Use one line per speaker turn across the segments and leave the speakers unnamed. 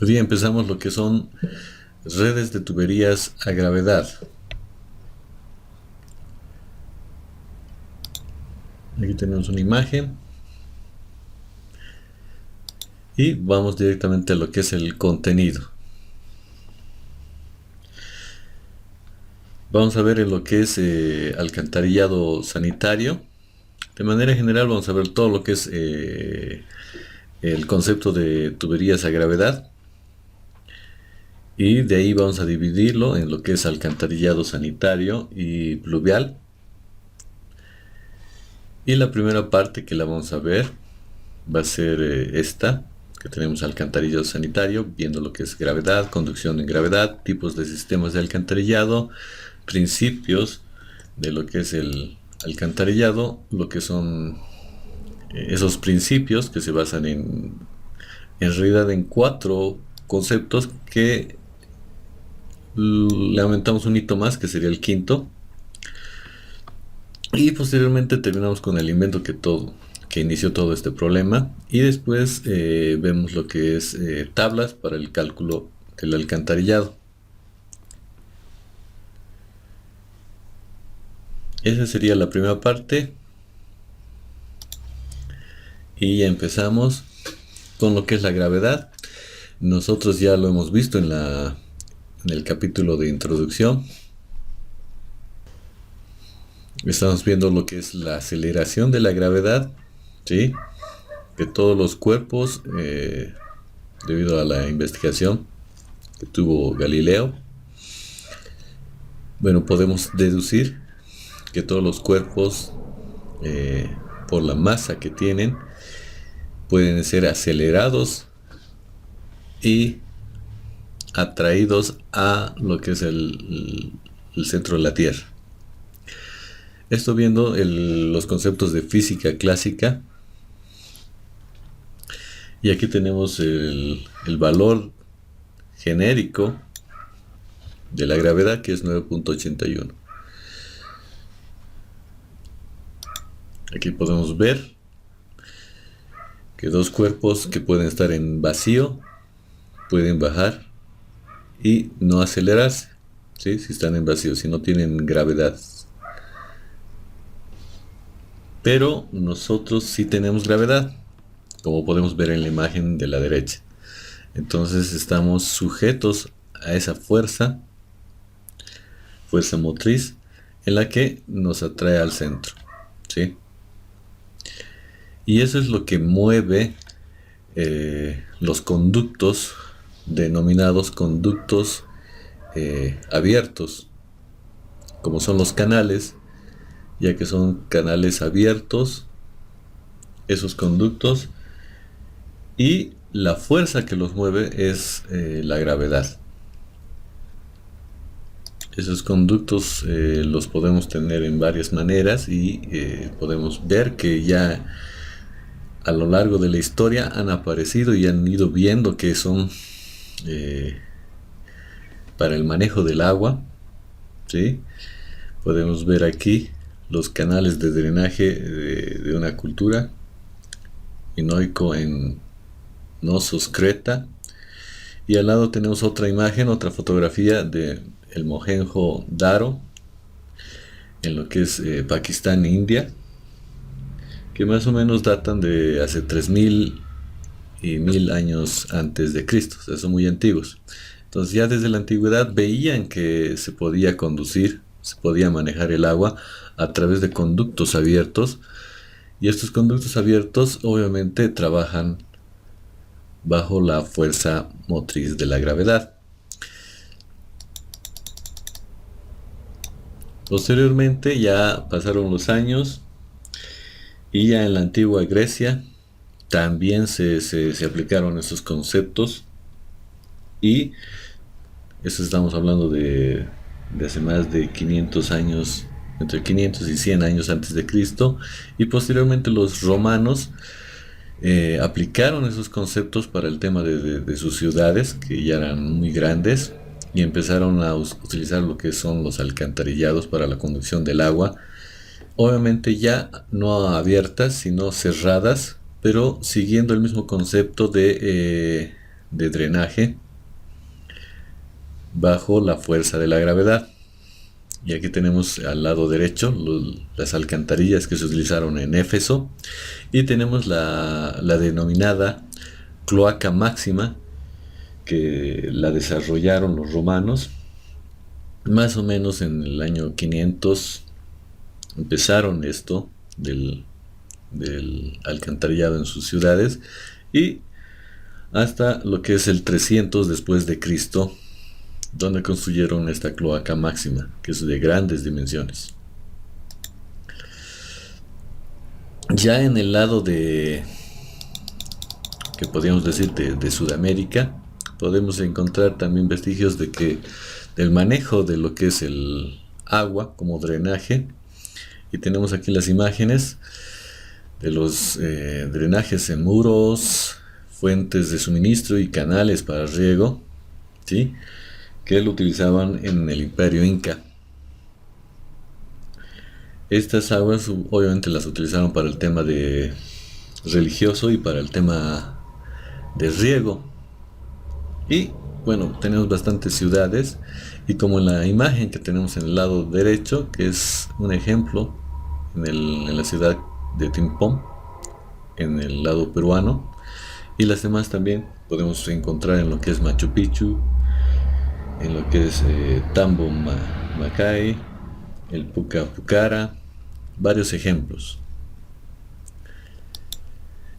Hoy día empezamos lo que son redes de tuberías a gravedad. Aquí tenemos una imagen y vamos directamente a lo que es el contenido. Vamos a ver en lo que es alcantarillado sanitario. De manera general vamos a ver todo lo que es el concepto de tuberías a gravedad. Y de ahí vamos a dividirlo en lo que es alcantarillado sanitario y pluvial. Y la primera parte que la vamos a ver va a ser esta, que tenemos alcantarillado sanitario, viendo lo que es gravedad, conducción en gravedad, tipos de sistemas de alcantarillado, principios de lo que es el alcantarillado, lo que son esos principios que se basan en realidad en 4 conceptos que le aumentamos un hito más, que sería el quinto. Y posteriormente terminamos con el invento que inició todo este problema. Y después vemos lo que es tablas para el cálculo del alcantarillado. Esa sería la primera parte. Y ya empezamos con lo que es la gravedad. Nosotros ya lo hemos visto en el capítulo de introducción. Estamos viendo lo que es la aceleración de la gravedad, ¿sí? De todos los cuerpos, debido a la investigación que tuvo Galileo. Bueno, podemos deducir que todos los cuerpos, por la masa que tienen, pueden ser acelerados y atraídos a lo que es el centro de la Tierra. Esto viendo los conceptos de física clásica. Y aquí tenemos el valor genérico de la gravedad, que es 9.81. Aquí podemos ver que dos cuerpos que pueden estar en vacío pueden bajar y no acelerarse, ¿sí? Si están en vacío, si no tienen gravedad. Pero nosotros sí tenemos gravedad, como podemos ver en la imagen de la derecha. Entonces estamos sujetos a esa fuerza motriz, en la que nos atrae al centro, ¿sí? Y eso es lo que mueve los conductos, denominados conductos abiertos, como son los canales, ya que son canales abiertos esos conductos, y la fuerza que los mueve es la gravedad. Esos conductos los podemos tener en varias maneras y podemos ver que ya a lo largo de la historia han aparecido y han ido viendo que son para el manejo del agua, ¿sí? Podemos ver aquí los canales de drenaje de una cultura, Minoico en Knossos, Creta. Y al lado tenemos otra imagen, otra fotografía de el Mohenjo-Daro en lo que es Pakistán e India, que más o menos datan de hace 3000 y 1000 años antes de Cristo, o sea, son muy antiguos. Entonces ya desde la antigüedad veían que se podía conducir, se podía manejar el agua a través de conductos abiertos, y estos conductos abiertos obviamente trabajan bajo la fuerza motriz de la gravedad. Posteriormente ya pasaron los años y ya en la antigua Grecia también se aplicaron estos conceptos, y eso estamos hablando de hace más de 500 años, entre 500 y 100 años antes de Cristo, y posteriormente los romanos aplicaron esos conceptos para el tema de sus ciudades, que ya eran muy grandes, y empezaron a utilizar lo que son los alcantarillados para la conducción del agua, obviamente ya no abiertas sino cerradas, pero siguiendo el mismo concepto de drenaje bajo la fuerza de la gravedad. Y aquí tenemos al lado derecho las alcantarillas que se utilizaron en Éfeso, y tenemos la denominada cloaca máxima, que la desarrollaron los romanos más o menos en el año 500. Empezaron esto del alcantarillado en sus ciudades, y hasta lo que es el 300 después de Cristo, donde construyeron esta cloaca máxima, que es de grandes dimensiones. Ya en el lado que podríamos decir de Sudamérica, podemos encontrar también vestigios del manejo de lo que es el agua como drenaje, y tenemos aquí las imágenes de los drenajes en muros, fuentes de suministro y canales para riego, ¿sí?, que lo utilizaban en el Imperio Inca. Estas aguas obviamente las utilizaron para el tema religioso y para el tema de riego. Y bueno, tenemos bastantes ciudades, y como en la imagen que tenemos en el lado derecho, que es un ejemplo en la ciudad de Timpón, en el lado peruano, y las demás también podemos encontrar en lo que es Machu Picchu, en lo que es Tambo Machai, el Puca Pucara, varios ejemplos.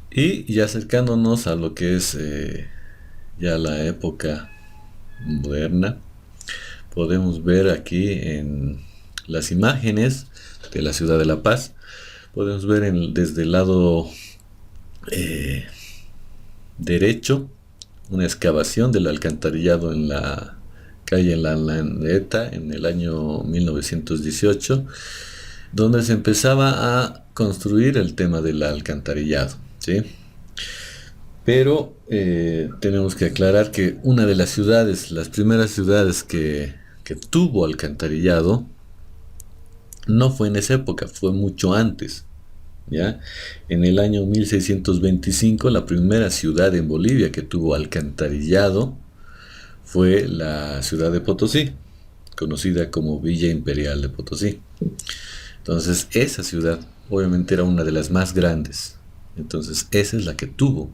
Y ya acercándonos a lo que es ya la época moderna, podemos ver aquí en las imágenes de la ciudad de La Paz, podemos ver desde el lado derecho una excavación del alcantarillado en la calle La Landeta en el año 1918, donde se empezaba a construir el tema del alcantarillado, ¿sí? Pero tenemos que aclarar que una de las primeras ciudades que tuvo alcantarillado, no fue en esa época, fue mucho antes, ¿ya? En el año 1625, la primera ciudad en Bolivia que tuvo alcantarillado fue la ciudad de Potosí, conocida como Villa Imperial de Potosí. Entonces, esa ciudad obviamente era una de las más grandes. Entonces, esa es la que tuvo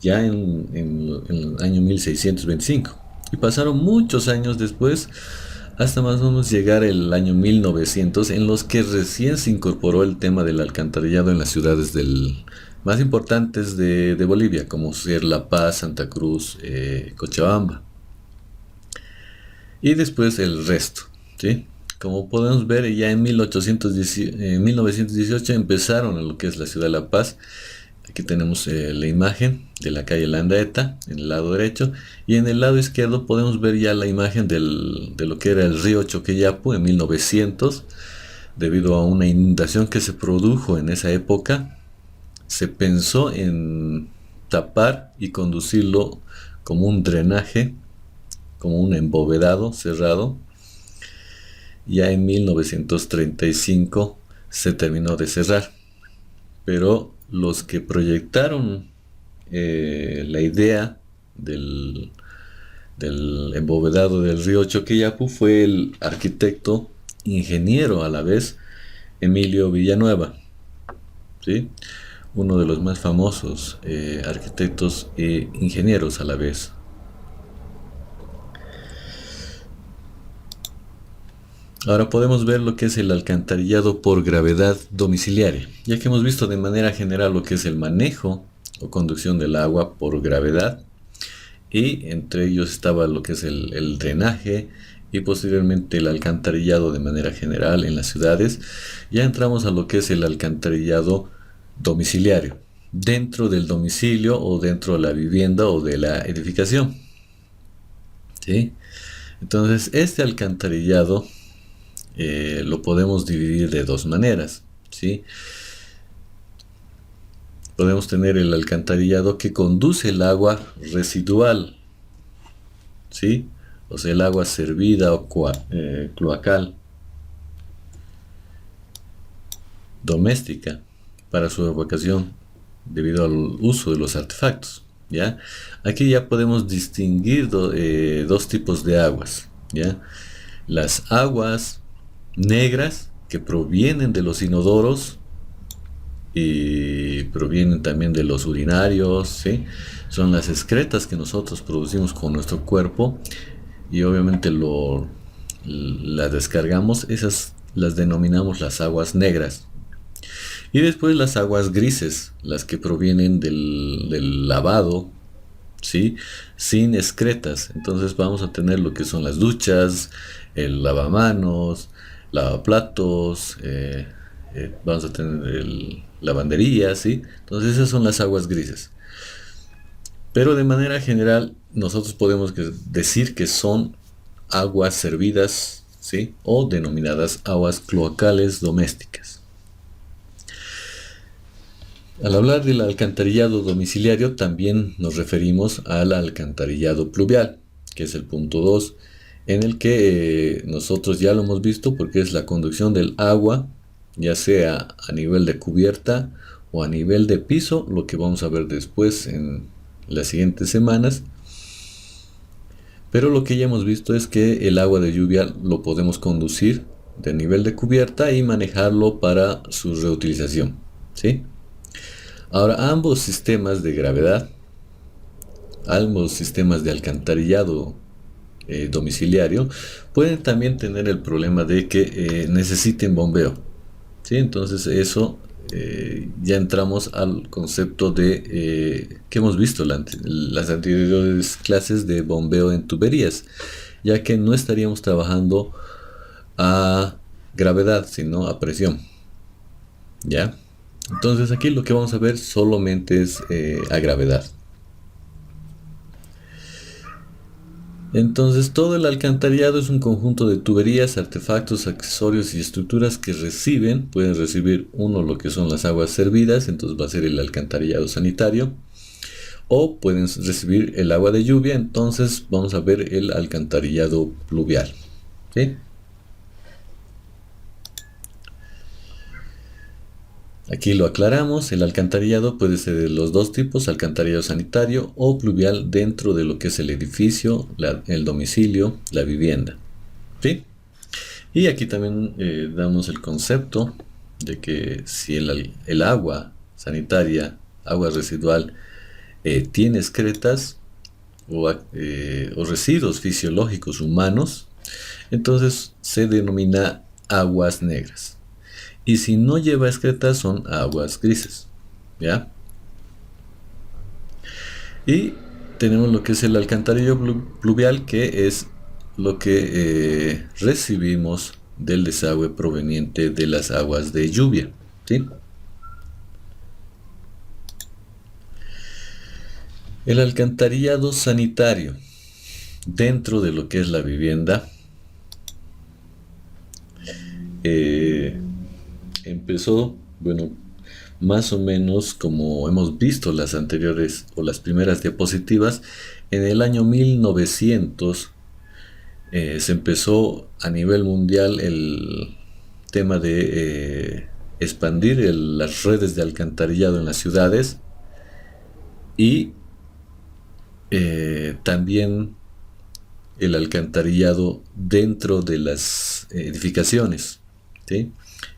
ya en el año 1625. Y pasaron muchos años después, hasta más o menos llegar el año 1900, en los que recién se incorporó el tema del alcantarillado en las ciudades más importantes de Bolivia, como ser La Paz, Santa Cruz, Cochabamba. Y después el resto, ¿sí? Como podemos ver, ya en 1918 empezaron en lo que es la ciudad de La Paz. Aquí tenemos la imagen de la calle Landaeta en el lado derecho, y en el lado izquierdo podemos ver ya la imagen de lo que era el río Choqueyapu en 1900. Debido a una inundación que se produjo en esa época, se pensó en tapar y conducirlo como un drenaje, como un embovedado cerrado. Ya en 1935 se terminó de cerrar, pero los que proyectaron la idea del embovedado del río Choqueyapu fue el arquitecto, ingeniero a la vez, Emilio Villanueva, ¿sí?, uno de los más famosos arquitectos e ingenieros a la vez. Ahora podemos ver lo que es el alcantarillado por gravedad domiciliaria, ya que hemos visto de manera general lo que es el manejo o conducción del agua por gravedad, y entre ellos estaba lo que es el drenaje, y posteriormente el alcantarillado de manera general en las ciudades. Ya entramos a lo que es el alcantarillado domiciliario, dentro del domicilio o dentro de la vivienda o de la edificación, ¿sí? Entonces, este alcantarillado lo podemos dividir de dos maneras, ¿sí? Podemos tener el alcantarillado que conduce el agua residual, ¿sí?, o sea, el agua servida o cloacal doméstica para su evacuación debido al uso de los artefactos, ¿ya? Aquí ya podemos distinguir dos tipos de aguas, ¿ya? Las aguas negras que provienen de los inodoros y provienen también de los urinarios, ¿sí? Son las excretas que nosotros producimos con nuestro cuerpo y obviamente las descargamos. Esas las denominamos las aguas negras. Y después las aguas grises, las que provienen del lavado, ¿sí? Sin excretas. Entonces vamos a tener lo que son las duchas, el lavamanos, lavaplatos, vamos a tener lavandería, ¿sí? Entonces esas son las aguas grises. Pero de manera general nosotros podemos decir que son aguas servidas, ¿sí? O denominadas aguas cloacales domésticas. Al hablar del alcantarillado domiciliario también nos referimos al alcantarillado pluvial, que es el punto 2, en el que nosotros ya lo hemos visto porque es la conducción del agua, ya sea a nivel de cubierta o a nivel de piso, lo que vamos a ver después en las siguientes semanas. Pero lo que ya hemos visto es que el agua de lluvia lo podemos conducir de nivel de cubierta y manejarlo para su reutilización, ¿sí? Ahora, ambos sistemas de gravedad, ambos sistemas de alcantarillado domiciliario, pueden también tener el problema de que necesiten bombeo, ¿sí? Entonces eso ya entramos al concepto de que hemos visto las anteriores clases de bombeo en tuberías, ya que no estaríamos trabajando a gravedad, sino a presión, ¿ya? Entonces aquí lo que vamos a ver solamente es a gravedad. Entonces todo el alcantarillado es un conjunto de tuberías, artefactos, accesorios y estructuras que pueden recibir lo que son las aguas servidas, entonces va a ser el alcantarillado sanitario, o pueden recibir el agua de lluvia, entonces vamos a ver el alcantarillado pluvial, ¿sí? Aquí lo aclaramos, el alcantarillado puede ser de los dos tipos, alcantarillado sanitario o pluvial dentro de lo que es el edificio, el domicilio, la vivienda, ¿sí? Y aquí también damos el concepto de que si el agua sanitaria, agua residual, tiene excretas o residuos fisiológicos humanos, entonces se denomina aguas negras. Y si no lleva excretas son aguas grises, ¿ya? Y tenemos lo que es el alcantarillado pluvial, que es lo que recibimos del desagüe proveniente de las aguas de lluvia, ¿sí? El alcantarillado sanitario dentro de lo que es la vivienda empezó, bueno, más o menos como hemos visto las anteriores o las primeras diapositivas. En el año 1900 se empezó a nivel mundial el tema de expandir las redes de alcantarillado en las ciudades y también el alcantarillado dentro de las edificaciones, ¿sí?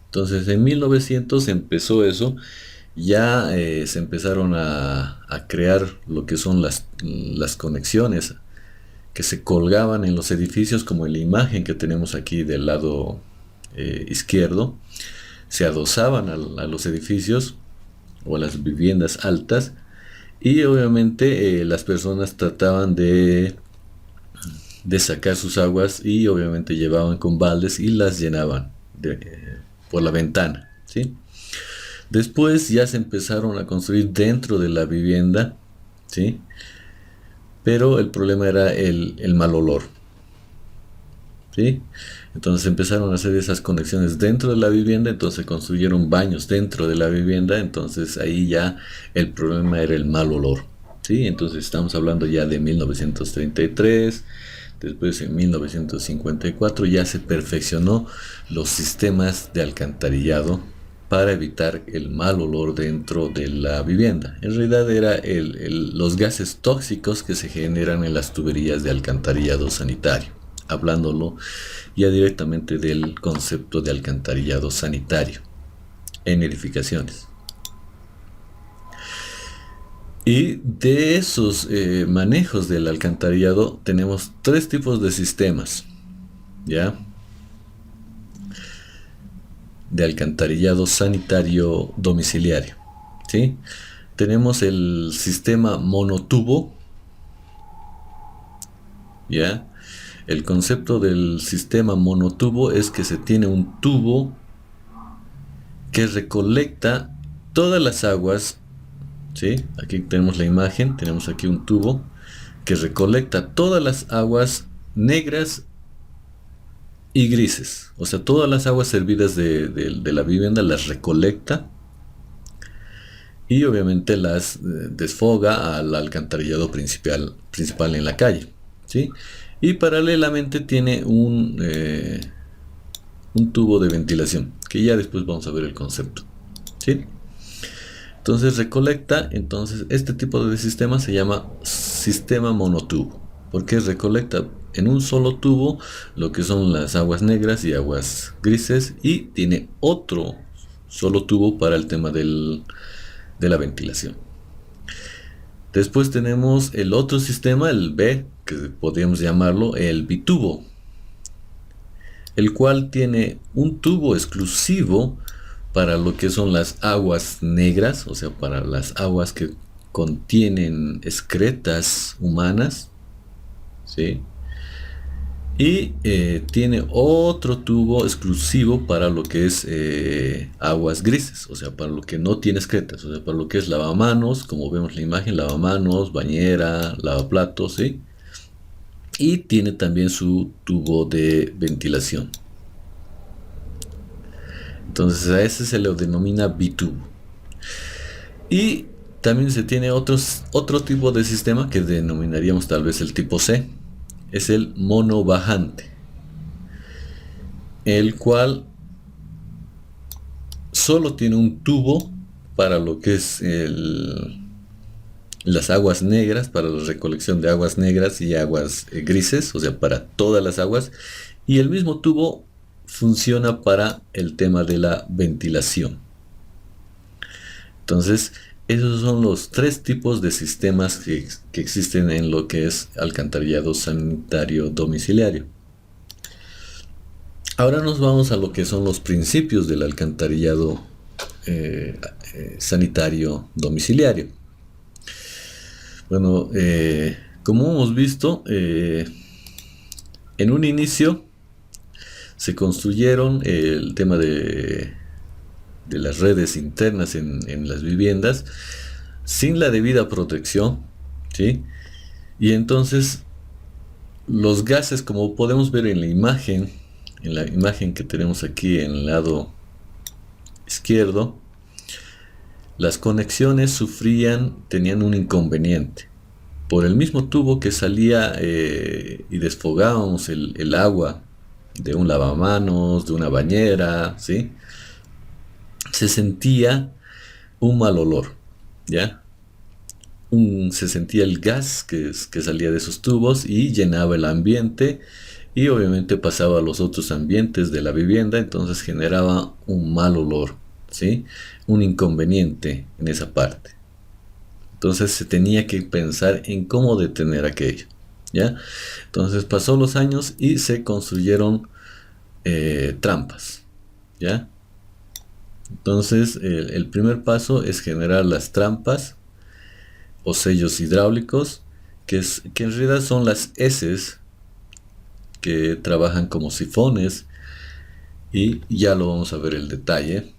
Entonces en 1900 empezó eso, ya se empezaron a crear lo que son las conexiones que se colgaban en los edificios, como en la imagen que tenemos aquí del lado izquierdo, se adosaban a los edificios o a las viviendas altas y obviamente las personas trataban de sacar sus aguas y obviamente llevaban con baldes y las llenaban por la ventana, ¿sí? Después ya se empezaron a construir dentro de la vivienda, ¿sí? Pero el problema era el mal olor, ¿sí? Entonces empezaron a hacer esas conexiones dentro de la vivienda, entonces construyeron baños dentro de la vivienda, entonces ahí ya el problema era el mal olor, ¿sí? Entonces estamos hablando ya de 1933. Después en 1954 ya se perfeccionó los sistemas de alcantarillado para evitar el mal olor dentro de la vivienda. En realidad era los gases tóxicos que se generan en las tuberías de alcantarillado sanitario, hablándolo ya directamente del concepto de alcantarillado sanitario en edificaciones. Y de esos manejos del alcantarillado tenemos tres tipos de sistemas, ¿ya? De alcantarillado sanitario domiciliario, ¿sí? Tenemos el sistema monotubo, ¿ya? El concepto del sistema monotubo es que se tiene un tubo que recolecta todas las aguas, ¿sí? Aquí tenemos la imagen, tenemos aquí un tubo que recolecta todas las aguas negras y grises, o sea, todas las aguas servidas de la vivienda las recolecta y obviamente las desfoga al alcantarillado principal en la calle, ¿sí? Y paralelamente tiene un tubo de ventilación, que ya después vamos a ver el concepto, ¿sí? Entonces recolecta, entonces este tipo de sistema se llama sistema monotubo, porque recolecta en un solo tubo lo que son las aguas negras y aguas grises, y tiene otro solo tubo para el tema de la ventilación. Después tenemos el otro sistema, el B, que podríamos llamarlo el bitubo, el cual tiene un tubo exclusivo para lo que son las aguas negras, o sea, para las aguas que contienen excretas humanas, ¿sí? Y tiene otro tubo exclusivo para lo que es aguas grises, o sea, para lo que no tiene excretas, o sea, para lo que es lavamanos, como vemos la imagen, lavamanos, bañera, lavaplatos, ¿sí? Y tiene también su tubo de ventilación. Entonces a ese se le denomina bitubo. Y también se tiene otro tipo de sistema que denominaríamos tal vez el tipo C. Es el monobajante, el cual solo tiene un tubo para lo que es las aguas negras, para la recolección de aguas negras y aguas grises, o sea, para todas las aguas. Y el mismo tubo funciona para el tema de la ventilación. Entonces, esos son los tres tipos de sistemas que existen en lo que es alcantarillado sanitario domiciliario. Ahora nos vamos a lo que son los principios del alcantarillado sanitario domiciliario. Bueno, como hemos visto, en un inicio se construyeron el tema de las redes internas en las viviendas sin la debida protección, ¿sí? Y entonces los gases, como podemos ver en la imagen que tenemos aquí en el lado izquierdo, las conexiones tenían un inconveniente. Por el mismo tubo que salía y desfogábamos el agua de un lavamanos, de una bañera, ¿sí? Se sentía un mal olor, ¿ya? Se sentía el gas que salía de esos tubos y llenaba el ambiente y obviamente pasaba a los otros ambientes de la vivienda, entonces generaba un mal olor, ¿sí? Un inconveniente en esa parte. Entonces se tenía que pensar en cómo detener aquello, ¿ya? Entonces pasó los años y se construyeron trampas, ¿ya? Entonces el primer paso es generar las trampas o sellos hidráulicos, que en realidad son las heces que trabajan como sifones, y ya lo vamos a ver el detalle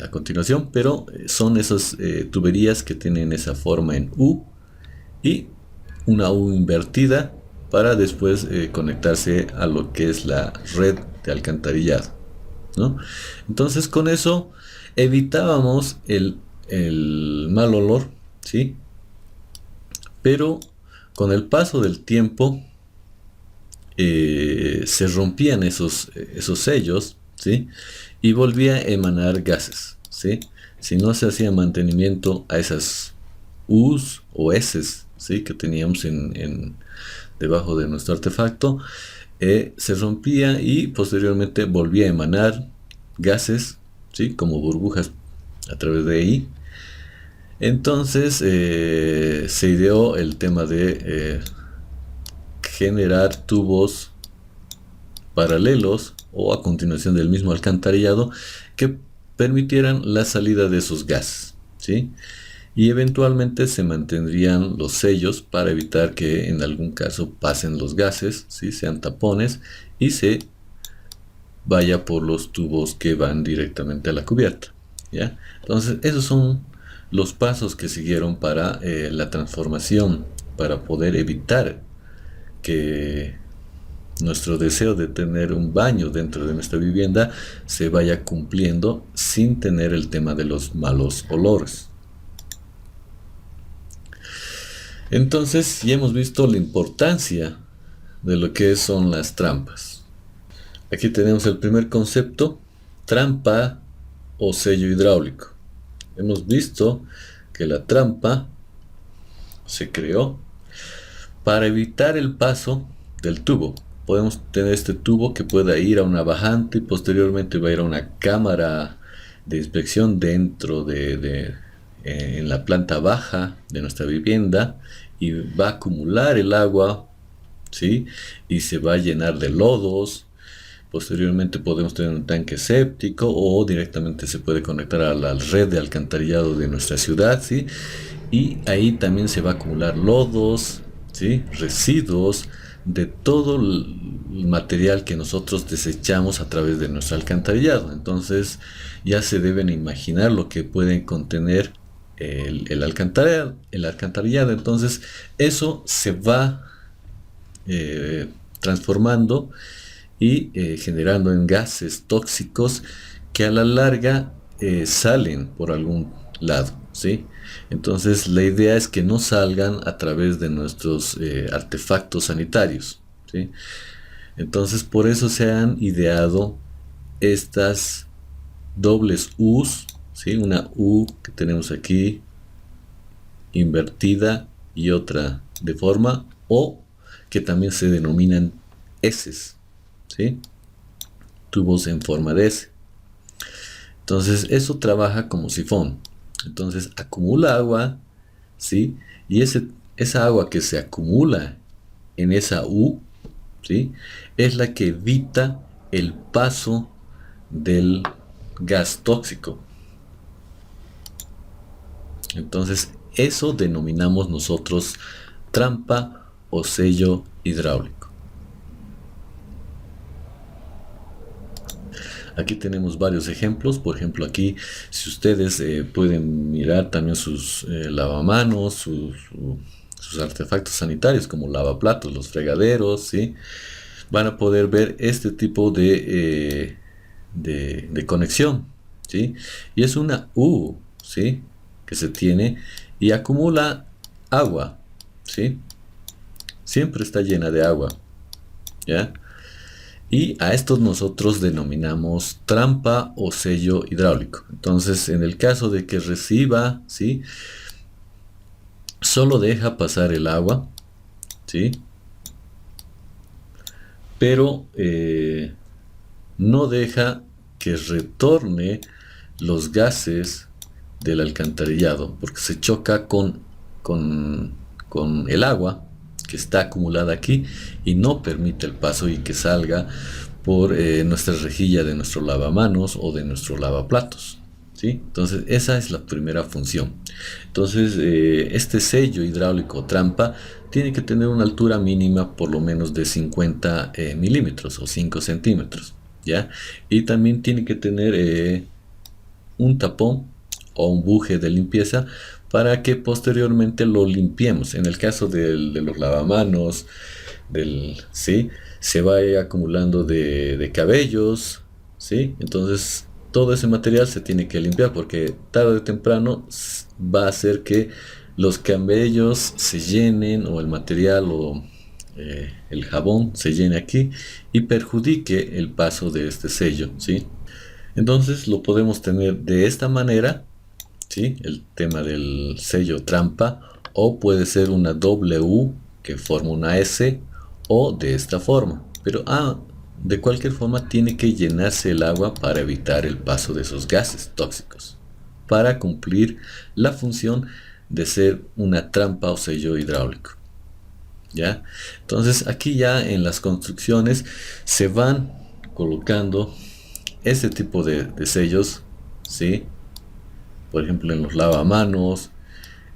a continuación, pero son esas tuberías que tienen esa forma en U y una U invertida para después conectarse a lo que es la red de alcantarillado, ¿no? Entonces con eso evitábamos el mal olor, ¿sí? Pero con el paso del tiempo se rompían esos sellos, ¿sí? y volvía a emanar gases, ¿sí? Si no se hacía mantenimiento a esas U's o S's, ¿sí? Que teníamos debajo de nuestro artefacto, se rompía y posteriormente volvía a emanar gases, ¿sí? Como burbujas a través de ahí. Entonces se ideó el tema de generar tubos paralelos o a continuación del mismo alcantarillado que permitieran la salida de esos gases, ¿sí? Y eventualmente se mantendrían los sellos para evitar que en algún caso pasen los gases, ¿sí? Sean tapones y se vaya por los tubos que van directamente a la cubierta, ¿ya? Entonces esos son los pasos que siguieron para la transformación, para poder evitar que nuestro deseo de tener un baño dentro de nuestra vivienda se vaya cumpliendo sin tener el tema de los malos olores. Entonces ya hemos visto la importancia de lo que son las trampas. Aquí tenemos el primer concepto, trampa o sello hidráulico. Hemos visto que la trampa se creó para evitar el paso del tubo. Podemos tener este tubo que pueda ir a una bajante y posteriormente va a ir a una cámara de inspección dentro en la planta baja de nuestra vivienda y va a acumular el agua, ¿sí? Y se va a llenar de lodos. Posteriormente podemos tener un tanque séptico o directamente se puede conectar a la red de alcantarillado de nuestra ciudad, ¿sí? Y ahí también se va a acumular lodos, ¿sí? Residuos de todo el material que nosotros desechamos a través de nuestro alcantarillado. Entonces ya se deben imaginar lo que pueden contener el alcantarillado. Entonces eso se va transformando y generando en gases tóxicos que a la larga salen por algún lado, ¿sí? Entonces la idea es que no salgan a través de nuestros artefactos sanitarios, ¿sí? Entonces por eso se han ideado estas dobles U's, ¿sí? Una U que tenemos aquí invertida y otra de forma, o que también se denominan S's, ¿sí? Tubos en forma de S. Entonces eso trabaja como sifón. Entonces acumula agua, ¿sí? Y esa agua que se acumula en esa U, ¿sí? Es la que evita el paso del gas tóxico. Entonces eso denominamos nosotros trampa o sello hidráulico. Aquí tenemos varios ejemplos. Por ejemplo, aquí si ustedes pueden mirar también sus lavamanos, sus artefactos sanitarios como lavaplatos, los fregaderos, ¿sí? Van a poder ver este tipo de conexión, ¿sí? Y es una U, ¿sí? Que se tiene y acumula agua, ¿sí? Siempre está llena de agua, ¿ya? Y a estos nosotros denominamos trampa o sello hidráulico. Entonces, en el caso de que reciba, ¿sí? Solo deja pasar el agua, ¿sí? Pero no deja que retorne los gases del alcantarillado, porque se choca con el agua que está acumulada aquí y no permite el paso y que salga por nuestra rejilla de nuestro lavamanos o de nuestro lavaplatos, ¿sí? Entonces esa es la primera función. Entonces este sello hidráulico trampa tiene que tener una altura mínima por lo menos de 50 milímetros o 5 centímetros, ¿ya? Y también tiene que tener un tapón o un buje de limpieza para que posteriormente lo limpiemos. En el caso de los lavamanos, ¿sí? Se va acumulando de cabellos, ¿sí? Entonces todo ese material se tiene que limpiar porque tarde o temprano va a hacer que los cabellos se llenen o el material o el jabón se llene aquí y perjudique el paso de este sello, ¿sí? Entonces lo podemos tener de esta manera, ¿sí? El tema del sello trampa, o puede ser una W que forma una S, o de esta forma. Pero de cualquier forma tiene que llenarse el agua para evitar el paso de esos gases tóxicos, para cumplir la función de ser una trampa o sello hidráulico. ¿Ya? Entonces aquí ya en las construcciones se van colocando este tipo de sellos, ¿sí? Por ejemplo, en los lavamanos,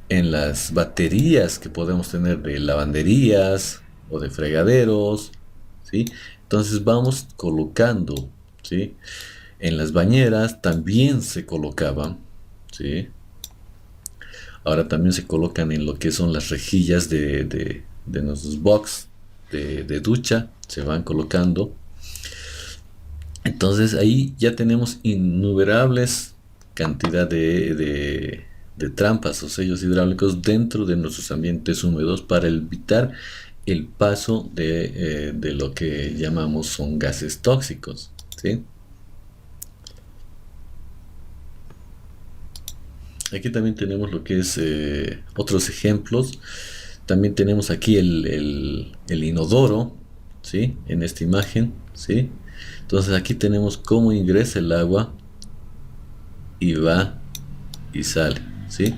en las baterías que podemos tener de lavanderías o de fregaderos, ¿sí? Entonces vamos colocando, ¿sí? En las bañeras también se colocaban, ¿sí? Ahora también se colocan en lo que son las rejillas de nuestros box de ducha, se van colocando. Entonces ahí ya tenemos innumerables cantidad de trampas o sellos hidráulicos dentro de nuestros ambientes húmedos para evitar el paso de lo que llamamos son gases tóxicos, ¿sí? Aquí también tenemos lo que es otros ejemplos. También tenemos aquí el inodoro, ¿sí? En esta imagen, ¿sí? Entonces aquí tenemos cómo ingresa el agua y va y sale, ¿sí?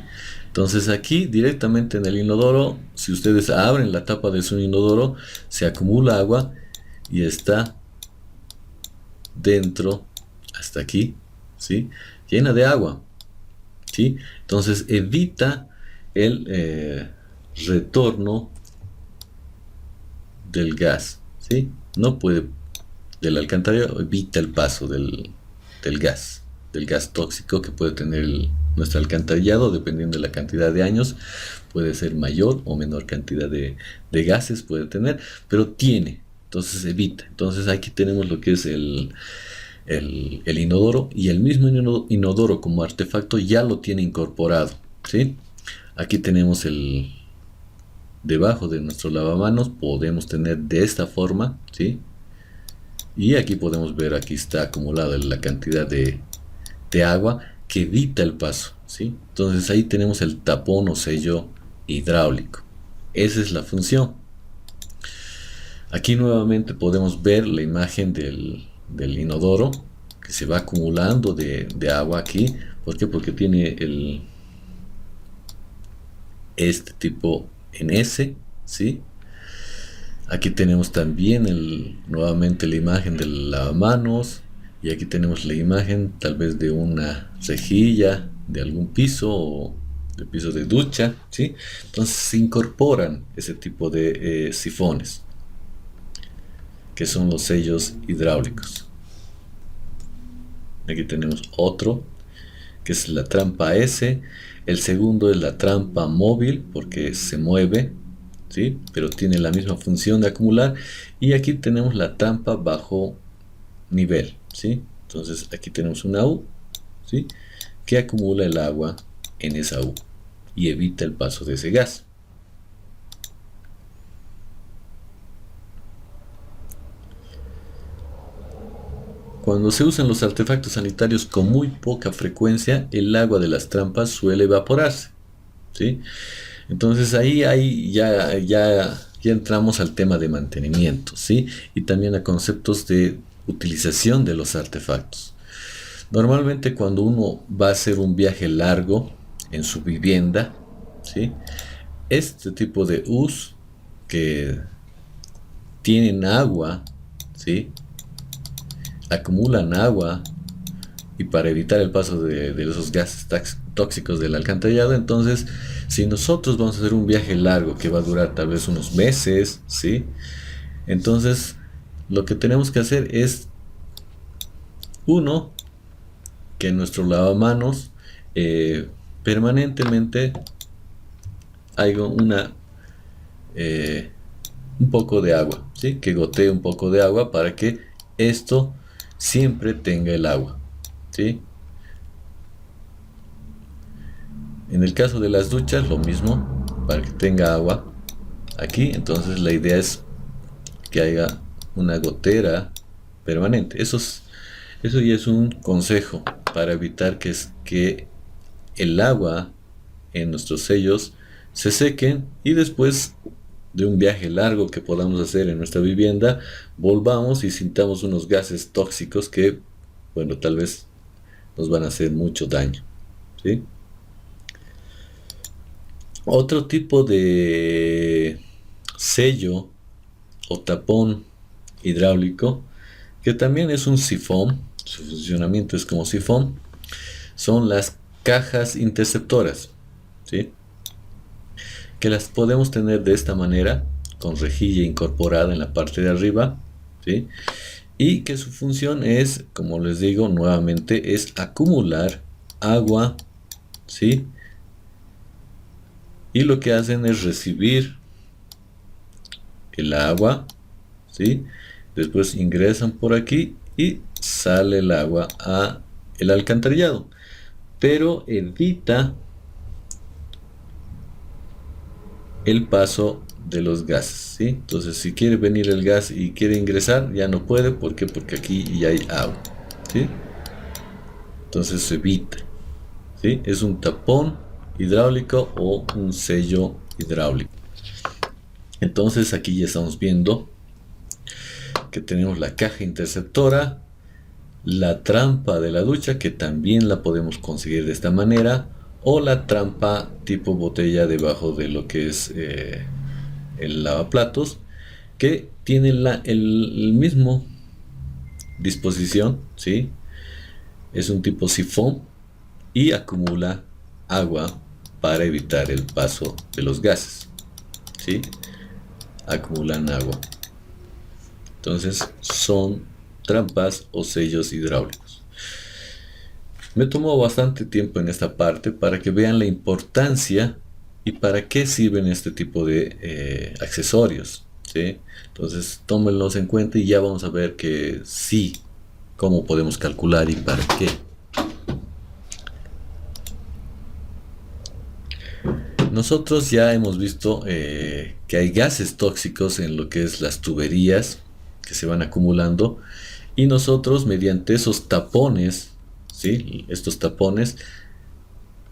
Entonces aquí directamente en el inodoro, si ustedes abren la tapa de su inodoro, se acumula agua y está dentro, hasta aquí, ¿sí? Llena de agua, ¿sí? Entonces evita el retorno del gas, ¿sí? No puede, del alcantarillado evita el paso del gas tóxico que puede tener nuestro alcantarillado, dependiendo de la cantidad de años, puede ser mayor o menor cantidad de gases puede tener, pero tiene, entonces evita. Entonces aquí tenemos lo que es el inodoro, y el mismo inodoro como artefacto ya lo tiene incorporado, ¿sí? Aquí tenemos debajo de nuestro lavamanos, podemos tener de esta forma, ¿sí? Y aquí podemos ver, aquí está acumulada la cantidad de agua que evita el paso, ¿sí? Entonces ahí tenemos el tapón o sello hidráulico. Esa es la función. Aquí nuevamente podemos ver la imagen del inodoro que se va acumulando de agua aquí. ¿Por qué? Porque tiene este tipo en S, ¿sí? Aquí tenemos también nuevamente la imagen del lavamanos, y aquí tenemos la imagen tal vez de una rejilla de algún piso o de piso de ducha, ¿sí? Entonces se incorporan ese tipo de sifones, que son los sellos hidráulicos. Aquí tenemos otro, que es la trampa S. El segundo es la trampa móvil, porque se mueve, ¿sí? Pero tiene la misma función de acumular. Y aquí tenemos la trampa bajo nivel, ¿sí? Entonces aquí tenemos una U, ¿sí? Que acumula el agua en esa U y evita el paso de ese gas. Cuando se usan los artefactos sanitarios con muy poca frecuencia, el agua de las trampas suele evaporarse, ¿sí? Entonces ahí ya entramos al tema de mantenimiento, ¿sí? Y también a conceptos de utilización de los artefactos. Normalmente cuando uno va a hacer un viaje largo en su vivienda, ¿sí? Este tipo de U's que tienen agua, ¿sí? Acumulan agua, y para evitar el paso de esos gases tóxicos del alcantarillado. Entonces, si nosotros vamos a hacer un viaje largo que va a durar tal vez unos meses, ¿sí? Entonces, lo que tenemos que hacer es, uno, que en nuestro lavamanos permanentemente haya un poco de agua, ¿sí? Que gotee un poco de agua para que esto siempre tenga el agua, ¿sí? En el caso de las duchas, lo mismo, para que tenga agua aquí. Entonces la idea es que haya una gotera permanente. Eso Eso ya es un consejo para evitar que el agua en nuestros sellos se sequen y después de un viaje largo que podamos hacer en nuestra vivienda, volvamos y sintamos unos gases tóxicos que, bueno, tal vez nos van a hacer mucho daño, ¿sí? Otro tipo de sello o tapón hidráulico, que también es un sifón, su funcionamiento es como sifón, son las cajas interceptoras, ¿sí? Que las podemos tener de esta manera, con rejilla incorporada en la parte de arriba, ¿sí? Y que su función es, como les digo nuevamente, es acumular agua, ¿sí? Y lo que hacen es recibir el agua, ¿sí? Después ingresan por aquí y sale el agua a el alcantarillado, pero evita el paso de los gases, ¿sí? Entonces, si quiere venir el gas y quiere ingresar, ya no puede. ¿Por qué? Porque aquí ya hay agua, ¿sí? Entonces se evita, ¿sí? Es un tapón hidráulico o un sello hidráulico. Entonces aquí ya estamos viendo que tenemos la caja interceptora, la trampa de la ducha, que también la podemos conseguir de esta manera, o la trampa tipo botella debajo de lo que es el lavaplatos, que tiene el mismo disposición, ¿sí? Es un tipo sifón y acumula agua para evitar el paso de los gases, ¿sí? Acumulan agua. Entonces son trampas o sellos hidráulicos. Me tomó bastante tiempo en esta parte para que vean la importancia y para qué sirven este tipo de accesorios, ¿sí? Entonces tómenlos en cuenta y ya vamos a ver que sí, cómo podemos calcular y para qué. Nosotros ya hemos visto que hay gases tóxicos en lo que es las tuberías que se van acumulando, y nosotros mediante esos tapones, ¿sí? Estos tapones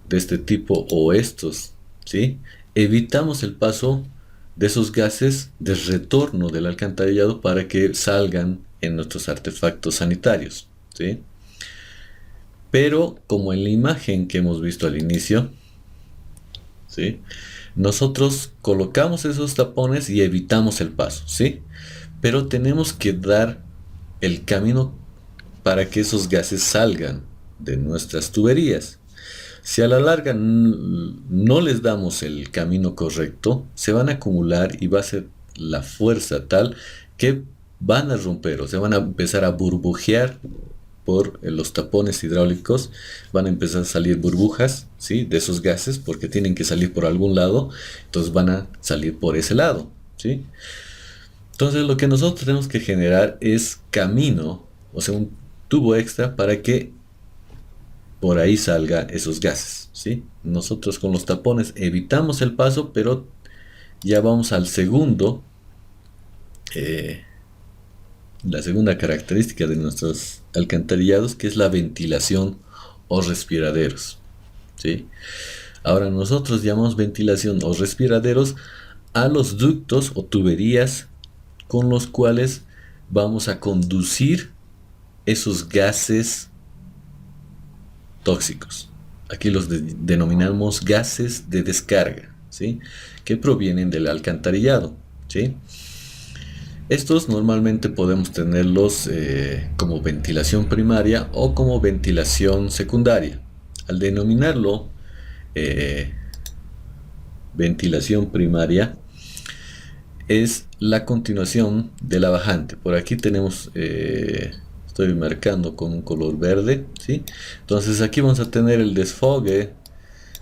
de este tipo o estos, ¿sí? Evitamos el paso de esos gases de retorno del alcantarillado para que salgan en nuestros artefactos sanitarios, ¿sí? Pero como en la imagen que hemos visto al inicio, ¿sí? Nosotros colocamos esos tapones y evitamos el paso, ¿sí? Pero tenemos que dar el camino para que esos gases salgan de nuestras tuberías. Si a la larga no les damos el camino correcto, se van a acumular y va a ser la fuerza tal que van a romper, o sea, van a empezar a burbujear por los tapones hidráulicos, van a empezar a salir burbujas, ¿sí? De esos gases, porque tienen que salir por algún lado, entonces van a salir por ese lado, ¿sí? Entonces lo que nosotros tenemos que generar es camino, o sea, un tubo extra para que por ahí salga esos gases, ¿sí? Nosotros con los tapones evitamos el paso, pero ya vamos al segundo, la segunda característica de nuestros alcantarillados, que es la ventilación o respiraderos, ¿sí? Ahora nosotros llamamos ventilación o respiraderos a los ductos o tuberías con los cuales vamos a conducir esos gases tóxicos. Aquí los denominamos gases de descarga, ¿sí? Que provienen del alcantarillado, ¿sí? Estos normalmente podemos tenerlos como ventilación primaria o como ventilación secundaria. Al denominarlo ventilación primaria, es la continuación de la bajante. Por aquí tenemos, estoy marcando con un color verde, ¿sí? Entonces aquí vamos a tener el desfogue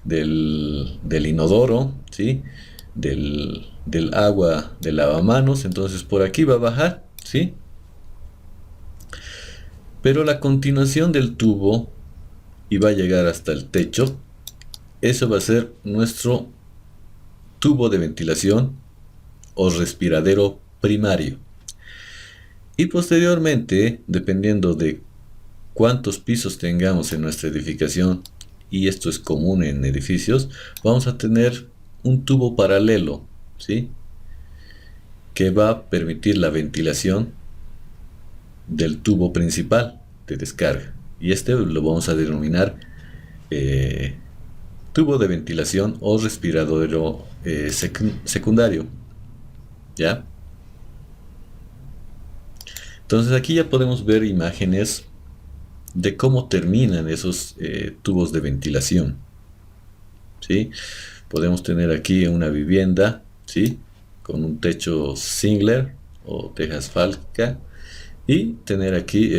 del inodoro, ¿sí? Del agua de lavamanos. Entonces por aquí va a bajar, ¿sí? Pero la continuación del tubo y va a llegar hasta el techo. Eso va a ser nuestro tubo de ventilación o respiradero primario. Y posteriormente, dependiendo de cuántos pisos tengamos en nuestra edificación, y esto es común en edificios, vamos a tener un tubo paralelo, ¿sí?, que va a permitir la ventilación del tubo principal de descarga, y este lo vamos a denominar tubo de ventilación o respiradero secundario, ¿ya? Entonces aquí ya podemos ver imágenes de cómo terminan esos tubos de ventilación, ¿sí? Podemos tener aquí una vivienda, ¿sí?, con un techo Singler o teja asfáltica, y tener aquí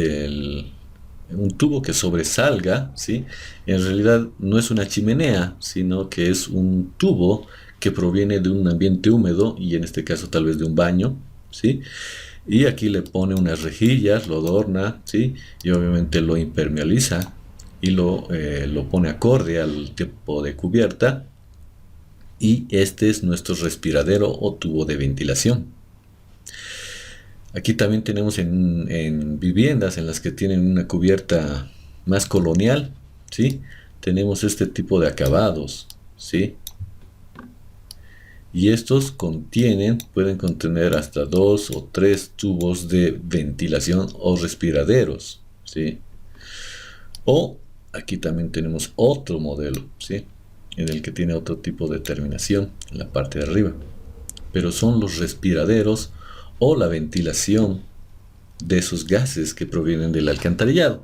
un tubo que sobresalga, ¿sí? En realidad no es una chimenea, sino que es un tubo que proviene de un ambiente húmedo, y en este caso tal vez de un baño, ¿sí? Y aquí le pone unas rejillas, lo adorna, ¿sí?, y obviamente lo impermeabiliza y lo pone acorde al tipo de cubierta, y este es nuestro respiradero o tubo de ventilación. Aquí también tenemos en viviendas en las que tienen una cubierta más colonial, ¿sí?, tenemos este tipo de acabados, ¿sí?, y estos pueden contener hasta 2 o 3 tubos de ventilación o respiraderos, ¿sí? O aquí también tenemos otro modelo, ¿sí?, en el que tiene otro tipo de terminación en la parte de arriba, pero son los respiraderos o la ventilación de esos gases que provienen del alcantarillado,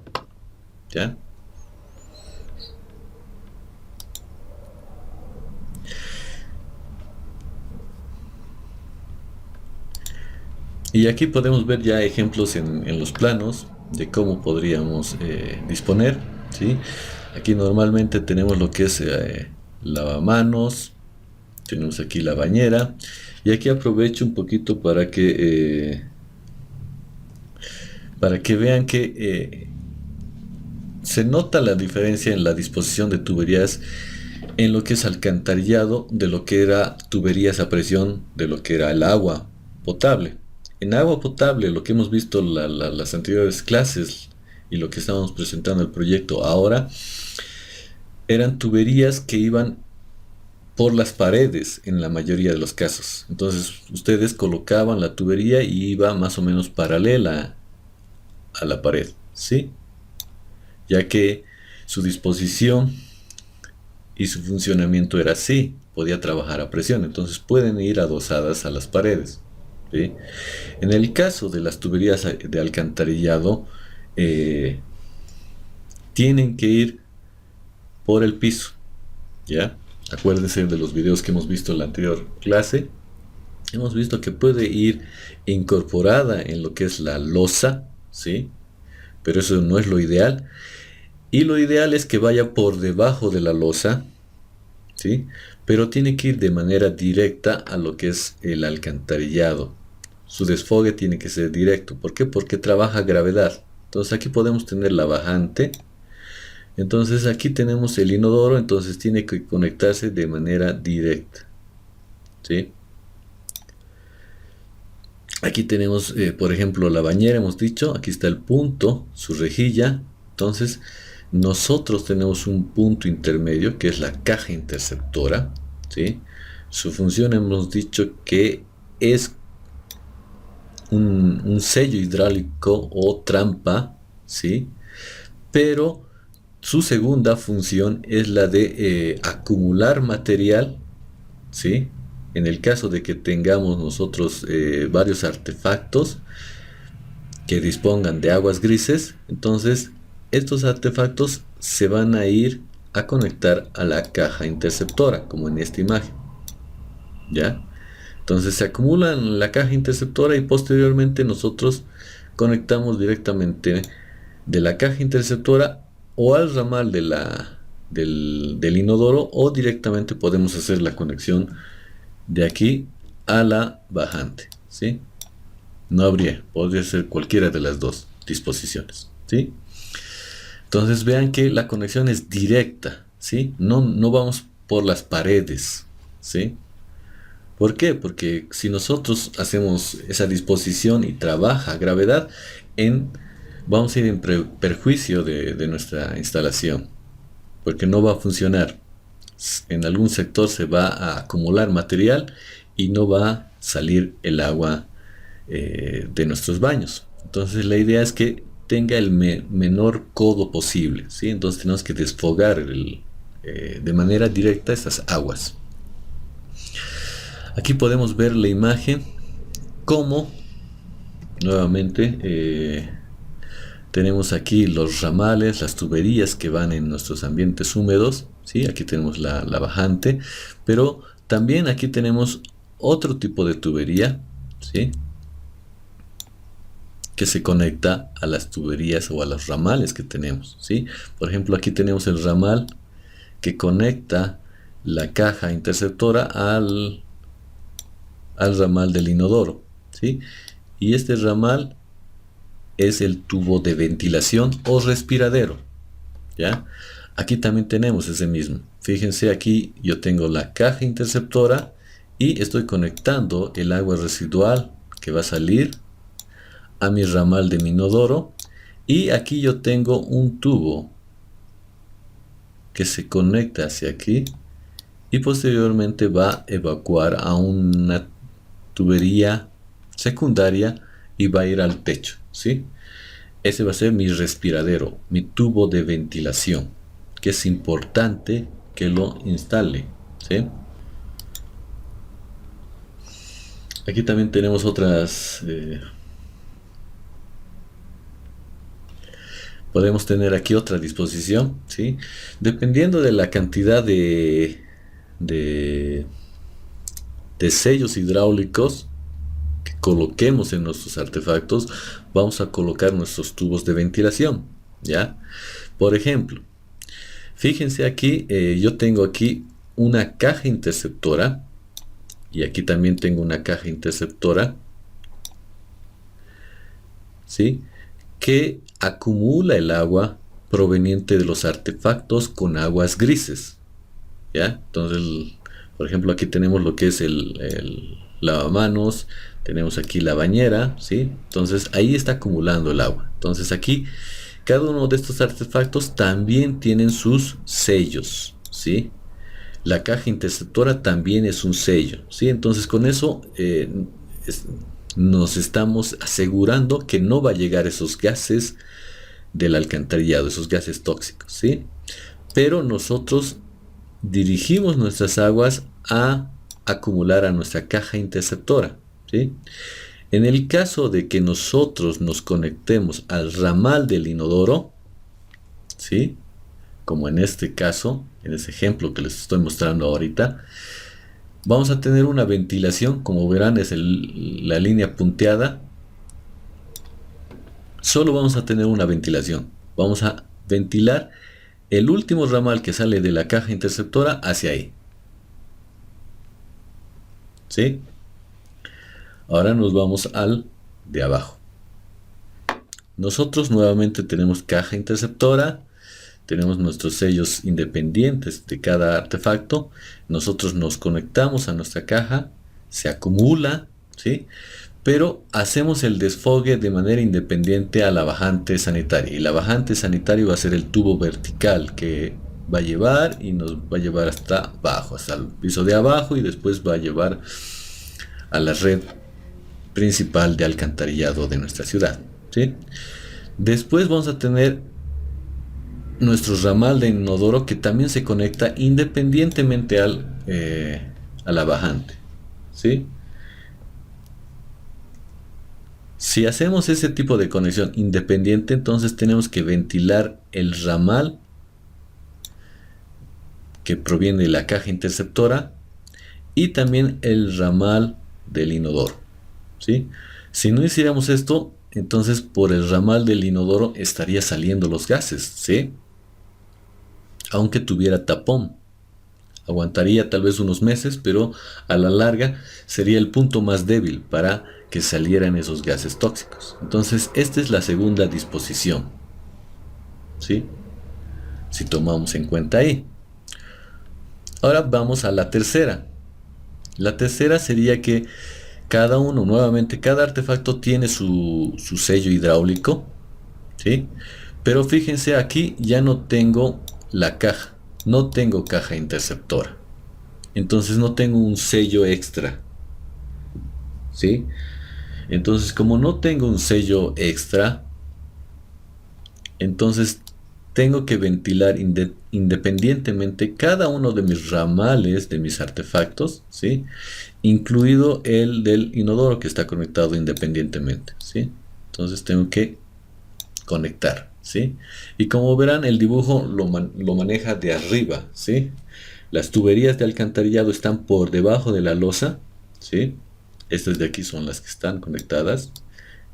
¿ya? Y aquí podemos ver ya ejemplos en los planos de cómo podríamos disponer, ¿sí? Aquí normalmente tenemos lo que es lavamanos, tenemos aquí la bañera, y aquí aprovecho un poquito para que vean que se nota la diferencia en la disposición de tuberías en lo que es alcantarillado de lo que era tuberías a presión, de lo que era el agua potable. En agua potable, lo que hemos visto las anteriores clases y lo que estábamos presentando el proyecto ahora, eran tuberías que iban por las paredes en la mayoría de los casos. Entonces ustedes colocaban la tubería y iba más o menos paralela a la pared, ¿sí?, ya que su disposición y su funcionamiento era así, podía trabajar a presión, entonces pueden ir adosadas a las paredes, ¿sí? En el caso de las tuberías de alcantarillado, tienen que ir por el piso, ¿ya? Acuérdense de los videos que hemos visto en la anterior clase. Hemos visto que puede ir incorporada en lo que es la losa, ¿sí?, pero eso no es lo ideal. Y lo ideal es que vaya por debajo de la losa, ¿sí?, pero tiene que ir de manera directa a lo que es el alcantarillado. Su desfogue tiene que ser directo. ¿Por qué? Porque trabaja gravedad. Entonces aquí podemos tener la bajante. Entonces aquí tenemos el inodoro, entonces tiene que conectarse de manera directa, ¿sí? Aquí tenemos, por ejemplo, la bañera, hemos dicho, aquí está el punto, su rejilla. Entonces nosotros tenemos un punto intermedio que es la caja interceptora, ¿sí? Su función hemos dicho que es un sello hidráulico o trampa, ¿sí?, pero su segunda función es la de acumular material, ¿sí?, en el caso de que tengamos nosotros varios artefactos que dispongan de aguas grises. Entonces estos artefactos se van a ir a conectar a la caja interceptora, como en esta imagen, ¿ya? Entonces se acumulan en la caja interceptora y posteriormente nosotros conectamos directamente de la caja interceptora o al ramal del inodoro, o directamente podemos hacer la conexión de aquí a la bajante, ¿sí? No habría, podría ser cualquiera de las dos disposiciones, ¿sí? Entonces vean que la conexión es directa, ¿sí? No vamos por las paredes, ¿sí? ¿Por qué? Porque si nosotros hacemos esa disposición y trabaja gravedad, en vamos a ir en perjuicio de nuestra instalación, porque no va a funcionar. En algún sector se va a acumular material y no va a salir el agua de nuestros baños. Entonces la idea es que tenga el menor codo posible, ¿sí? Entonces tenemos que desfogar de manera directa estas aguas. Aquí podemos ver la imagen como nuevamente tenemos aquí los ramales, las tuberías que van en nuestros ambientes húmedos, ¿sí? Aquí tenemos la bajante, pero también aquí tenemos otro tipo de tubería, ¿sí? Que se conecta a las tuberías o a los ramales que tenemos, ¿sí? Por ejemplo, aquí tenemos el ramal que conecta la caja interceptora al ramal del inodoro, ¿sí? Y este ramal es el tubo de ventilación o respiradero, ¿ya? Aquí también tenemos ese mismo. Fíjense, aquí yo tengo la caja interceptora y estoy conectando el agua residual que va a salir a mi ramal de mi inodoro, y aquí yo tengo un tubo que se conecta hacia aquí y posteriormente va a evacuar a una tubería secundaria y va a ir al techo, ¿sí? Ese va a ser mi respiradero, mi tubo de ventilación, que es importante que lo instale, ¿sí? Aquí también tenemos otras podemos tener aquí otra disposición, ¿sí? Dependiendo de la cantidad de sellos hidráulicos que coloquemos en nuestros artefactos, vamos a colocar nuestros tubos de ventilación, ¿ya? Por ejemplo, fíjense aquí, yo tengo aquí una caja interceptora y aquí también tengo una caja interceptora, ¿sí? Que acumula el agua proveniente de los artefactos con aguas grises, ¿ya? Entonces, por ejemplo, aquí tenemos lo que es el lavamanos, tenemos aquí la bañera, ¿sí? Entonces ahí está acumulando el agua. Entonces aquí cada uno de estos artefactos también tienen sus sellos, ¿sí? La caja interceptora también es un sello, ¿sí? Entonces con eso nos estamos asegurando que no va a llegar esos gases del alcantarillado, esos gases tóxicos, ¿sí? Pero nosotros dirigimos nuestras aguas a acumular a nuestra caja interceptora, ¿sí? En el caso de que nosotros nos conectemos al ramal del inodoro, ¿sí? Como en este caso, en ese ejemplo que les estoy mostrando ahorita, vamos a tener una ventilación, como verán es la línea punteada. Solo vamos a tener una ventilación. Vamos a ventilar el último ramal que sale de la caja interceptora hacia ahí, ¿sí? Ahora nos vamos al de abajo. Nosotros nuevamente tenemos caja interceptora, tenemos nuestros sellos independientes de cada artefacto. Nosotros nos conectamos a nuestra caja, se acumula, ¿sí? Pero hacemos el desfogue de manera independiente a la bajante sanitaria. Y la bajante sanitaria va a ser el tubo vertical que va a llevar y nos va a llevar hasta abajo, hasta el piso de abajo, y después va a llevar a la red principal de alcantarillado de nuestra ciudad, ¿sí? Después vamos a tener nuestro ramal de inodoro que también se conecta independientemente a la bajante, ¿sí? Si hacemos ese tipo de conexión independiente, entonces tenemos que ventilar el ramal que proviene de la caja interceptora y también el ramal del inodoro, ¿sí? Si no hiciéramos esto, entonces por el ramal del inodoro estaría saliendo los gases, ¿sí? Aunque tuviera tapón, aguantaría tal vez unos meses, pero a la larga sería el punto más débil para que salieran esos gases tóxicos. Entonces esta es la segunda disposición, ¿sí? Si tomamos en cuenta ahí. Ahora vamos a la tercera. La tercera sería que cada artefacto tiene su sello hidráulico, ¿sí? Pero fíjense, aquí ya no tengo la caja, no tengo caja interceptora. Entonces no tengo un sello extra, ¿sí? Entonces, como no tengo un sello extra, entonces tengo que ventilar independientemente cada uno de mis ramales, de mis artefactos, ¿sí? Incluido el del inodoro que está conectado independientemente, ¿sí? Entonces tengo que conectar, ¿sí? Y como verán, el dibujo lo maneja de arriba, ¿sí? Las tuberías de alcantarillado están por debajo de la losa, ¿sí? Estas de aquí son las que están conectadas.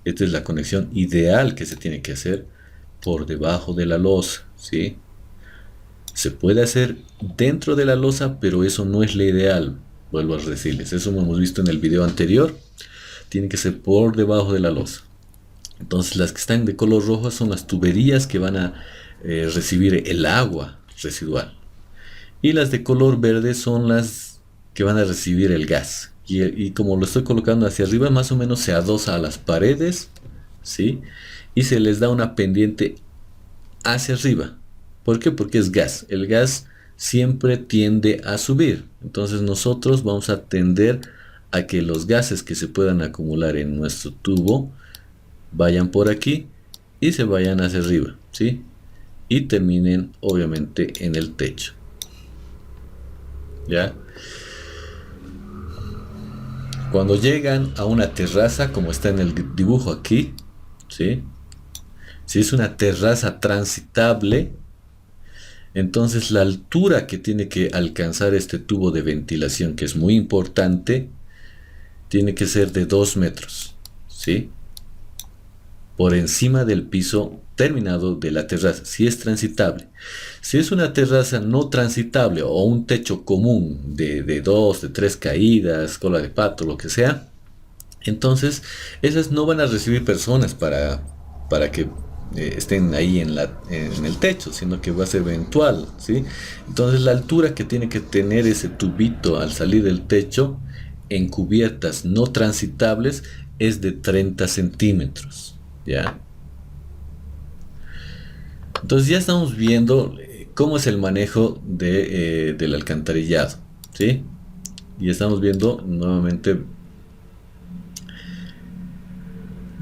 Esta es la conexión ideal que se tiene que hacer por debajo de la losa, ¿sí? Se puede hacer dentro de la losa, pero eso no es lo ideal. Vuelvo a decirles, eso lo hemos visto en el video anterior. Tiene que ser por debajo de la losa. Entonces las que están de color rojo son las tuberías que van a recibir el agua residual. Y las de color verde son las que van a recibir el gas. Y como lo estoy colocando hacia arriba, más o menos se adosa a las paredes, ¿sí? Y se les da una pendiente hacia arriba. ¿Por qué? Porque es gas. El gas siempre tiende a subir. Entonces nosotros vamos a tender a que los gases que se puedan acumular en nuestro tubo vayan por aquí y se vayan hacia arriba, ¿sí? Y terminen obviamente en el techo. ¿Ya? Cuando llegan a una terraza, como está en el dibujo aquí, ¿sí? Si es una terraza transitable, entonces la altura que tiene que alcanzar este tubo de ventilación, que es muy importante, tiene que ser de 2 metros, ¿sí? Por encima del piso terminado de la terraza, si es transitable. Si es una terraza no transitable o un techo común de 2, de 3 caídas, cola de pato, lo que sea, entonces esas no van a recibir personas para que estén ahí en el techo, sino que va a ser eventual, ¿sí? Entonces la altura que tiene que tener ese tubito al salir del techo en cubiertas no transitables es de 30 centímetros. ¿Ya? Entonces ya estamos viendo cómo es el manejo del alcantarillado, ¿sí? Y estamos viendo nuevamente,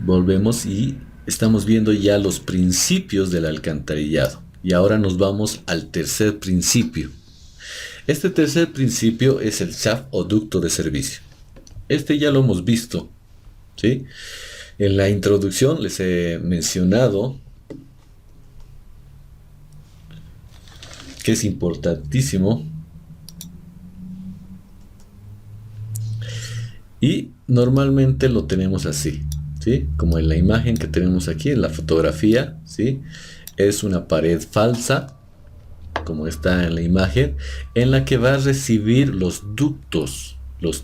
volvemos y estamos viendo ya los principios del alcantarillado. Y ahora nos vamos al tercer principio. Este tercer principio es el shaft o ducto de servicio. Este ya lo hemos visto, ¿sí? En la introducción les he mencionado que es importantísimo y normalmente lo tenemos así, ¿sí? Como en la imagen que tenemos aquí, en la fotografía, ¿sí? Es una pared falsa, como está en la imagen, en la que va a recibir los ductos,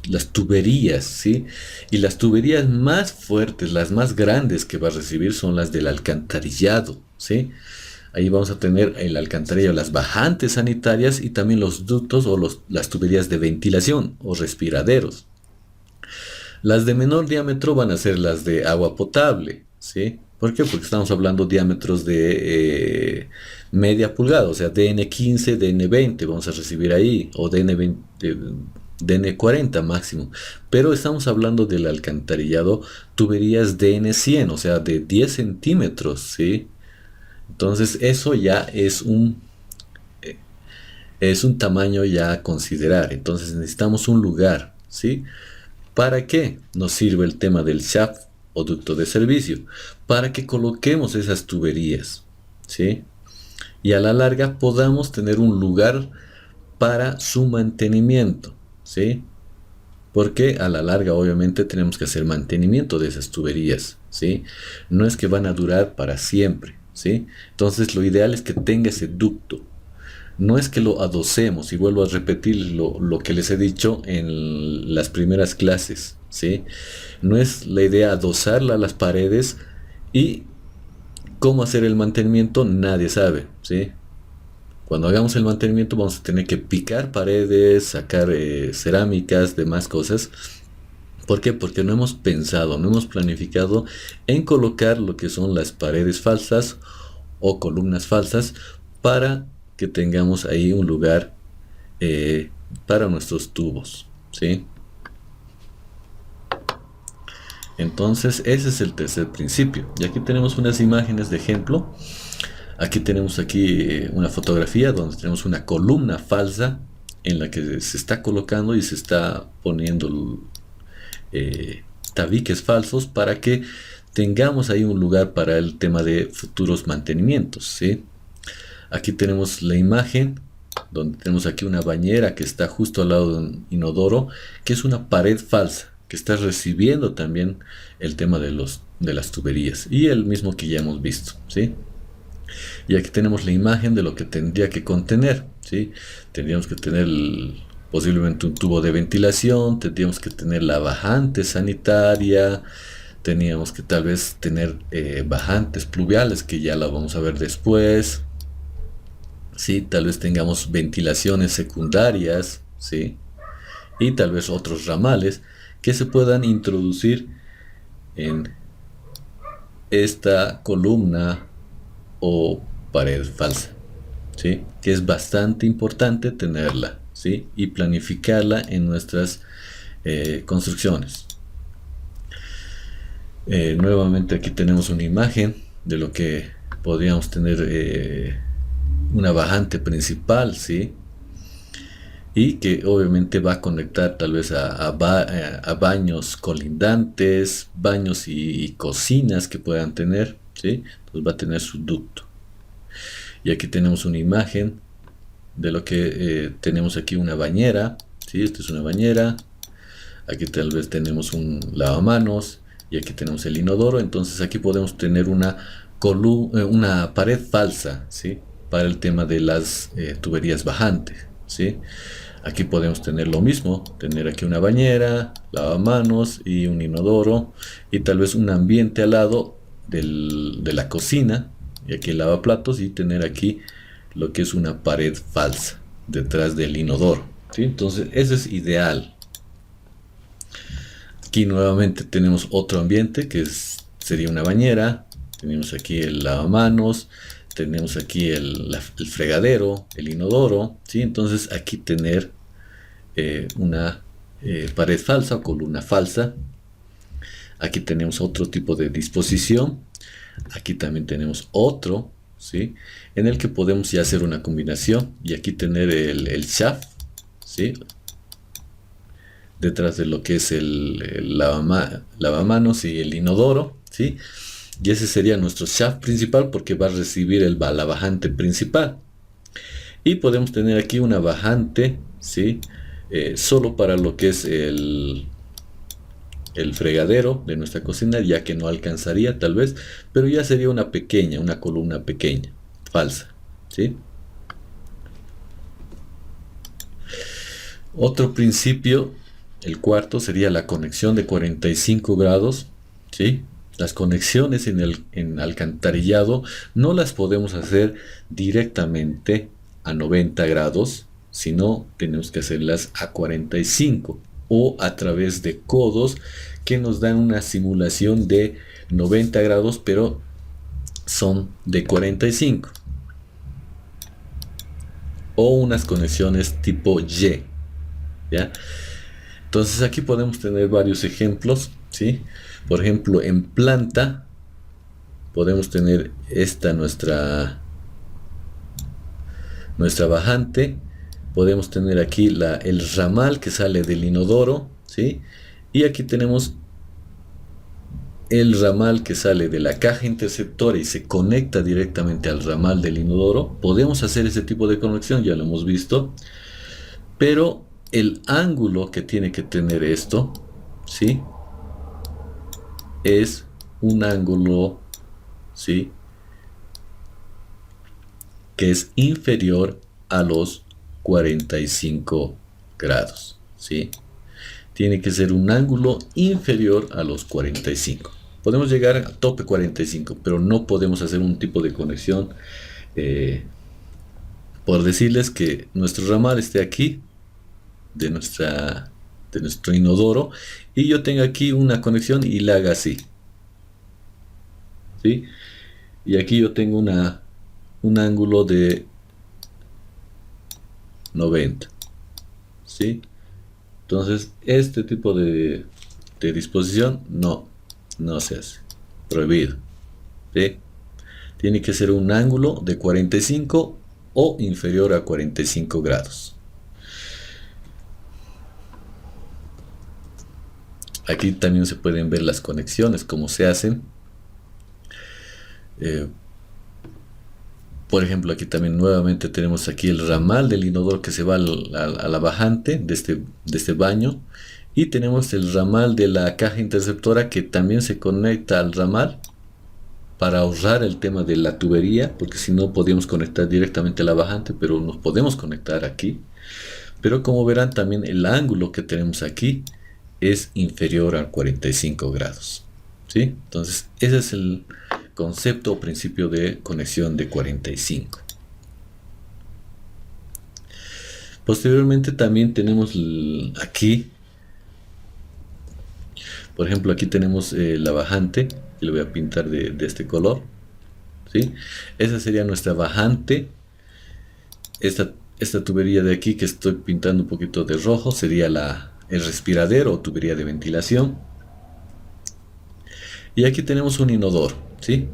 las tuberías, ¿sí? Y las tuberías más fuertes, las más grandes que va a recibir son las del alcantarillado, ¿sí? Ahí vamos a tener el alcantarillado, las bajantes sanitarias y también los ductos o las tuberías de ventilación o respiraderos. Las de menor diámetro van a ser las de agua potable, ¿sí? ¿Por qué? Porque estamos hablando de diámetros de media pulgada, o sea, DN15, DN20 vamos a recibir ahí, o DN20, DN40 máximo. Pero estamos hablando del alcantarillado, tuberías DN100, o sea, de 10 centímetros, ¿sí? Entonces eso ya es un tamaño ya a considerar. Entonces necesitamos un lugar, ¿sí? ¿Para qué nos sirve el tema del shaft o ducto de servicio? Para que coloquemos esas tuberías, ¿sí? Y a la larga podamos tener un lugar para su mantenimiento, ¿sí? Porque a la larga obviamente tenemos que hacer mantenimiento de esas tuberías, ¿sí? No es que van a durar para siempre, ¿sí? Entonces lo ideal es que tenga ese ducto. No es que lo adosemos, y vuelvo a repetir lo que les he dicho en las primeras clases, ¿sí? No es la idea adosarla a las paredes y cómo hacer el mantenimiento nadie sabe, ¿sí? Cuando hagamos el mantenimiento vamos a tener que picar paredes, sacar cerámicas, demás cosas, ¿Por qué? Porque no hemos pensado, no hemos planificado en colocar lo que son las paredes falsas o columnas falsas para que tengamos ahí un lugar para nuestros tubos, ¿sí? Entonces ese es el tercer principio. Y aquí tenemos unas imágenes de ejemplo. Aquí tenemos una fotografía donde tenemos una columna falsa en la que se está colocando y se está poniendo tabiques falsos para que tengamos ahí un lugar para el tema de futuros mantenimientos, ¿sí? Aquí tenemos la imagen donde tenemos aquí una bañera que está justo al lado de un inodoro, que es una pared falsa que está recibiendo también el tema de las tuberías y el mismo que ya hemos visto, ¿sí? Y aquí tenemos la imagen de lo que tendría que contener, ¿sí? Tendríamos que tener posiblemente un tubo de ventilación, tendríamos que tener la bajante sanitaria, teníamos que tal vez tener bajantes pluviales, que ya la vamos a ver después, ¿sí? Tal vez tengamos ventilaciones secundarias, ¿sí? Y tal vez otros ramales que se puedan introducir en esta columna o pared falsa, ¿sí? Que es bastante importante tenerla, ¿sí? Y planificarla en nuestras construcciones. Nuevamente aquí tenemos una imagen de lo que podríamos tener una bajante principal, ¿sí? Y que obviamente va a conectar tal vez a baños colindantes, baños y cocinas que puedan tener, ¿sí? Entonces va a tener su ducto. Y aquí tenemos una imagen de lo que tenemos aquí, una bañera, ¿sí? Esta es una bañera. Aquí tal vez tenemos un lavamanos y aquí tenemos el inodoro. Entonces aquí podemos tener una pared falsa, ¿sí? Para el tema de las tuberías bajantes, ¿sí? Aquí podemos tener lo mismo, tener aquí una bañera, lavamanos y un inodoro y tal vez un ambiente al lado de la cocina y aquí el lavaplatos y tener aquí lo que es una pared falsa detrás del inodoro, ¿sí? Entonces eso es ideal. Aquí nuevamente tenemos otro ambiente que sería una bañera, tenemos aquí el lavamanos, tenemos aquí el fregadero, el inodoro, ¿sí? Entonces aquí tener una pared falsa o columna falsa. Aquí tenemos otro tipo de disposición. Aquí también tenemos otro, ¿sí? En el que podemos ya hacer una combinación y aquí tener el shaft, ¿sí? Detrás de lo que es el lavamanos y el inodoro, ¿sí? Y ese sería nuestro shaft principal porque va a recibir la bajante principal. Y podemos tener aquí una bajante, ¿sí? Solo para lo que es el fregadero de nuestra cocina, ya que no alcanzaría tal vez, pero ya sería una columna pequeña, falsa, ¿sí? Otro principio, el cuarto, sería la conexión de 45 grados, ¿sí? Las conexiones en alcantarillado no las podemos hacer directamente a 90 grados, sino tenemos que hacerlas a 45 o a través de codos que nos dan una simulación de 90 grados, pero son de 45. O unas conexiones tipo Y, ¿ya? Entonces aquí podemos tener varios ejemplos, ¿sí? Por ejemplo, en planta podemos tener nuestra bajante. Podemos tener aquí el ramal que sale del inodoro, ¿sí? Y aquí tenemos el ramal que sale de la caja interceptora y se conecta directamente al ramal del inodoro. Podemos hacer ese tipo de conexión, ya lo hemos visto. Pero el ángulo que tiene que tener esto, ¿sí? Es un ángulo, ¿sí? Que es inferior a los 45 grados, ¿sí? Tiene que ser un ángulo inferior a los 45. Podemos llegar a tope 45, pero no podemos hacer un tipo de conexión por decirles que nuestro ramal esté aquí de nuestra de nuestro inodoro, y yo tengo aquí una conexión y la haga así, ¿sí? Y aquí yo tengo un ángulo de 90, ¿sí? Entonces este tipo de disposición no se hace, prohibido, ¿sí? Tiene que ser un ángulo de 45 o inferior a 45 grados. Aquí también se pueden ver las conexiones, cómo se hacen. Por ejemplo, aquí también nuevamente tenemos aquí el ramal del inodoro que se va a la bajante de este baño. Y tenemos el ramal de la caja interceptora que también se conecta al ramal para ahorrar el tema de la tubería, porque si no podíamos conectar directamente a la bajante, pero nos podemos conectar aquí. Pero como verán, también el ángulo que tenemos aquí es inferior a 45 grados, ¿sí? Entonces ese es el concepto o principio de conexión de 45. Posteriormente también tenemos aquí, por ejemplo, aquí tenemos la bajante, que le voy a pintar de este color, ¿sí? Esa sería nuestra bajante. Esta tubería de aquí que estoy pintando un poquito de rojo sería el respiradero o tubería de ventilación. Y aquí tenemos un inodoro, ¿sí?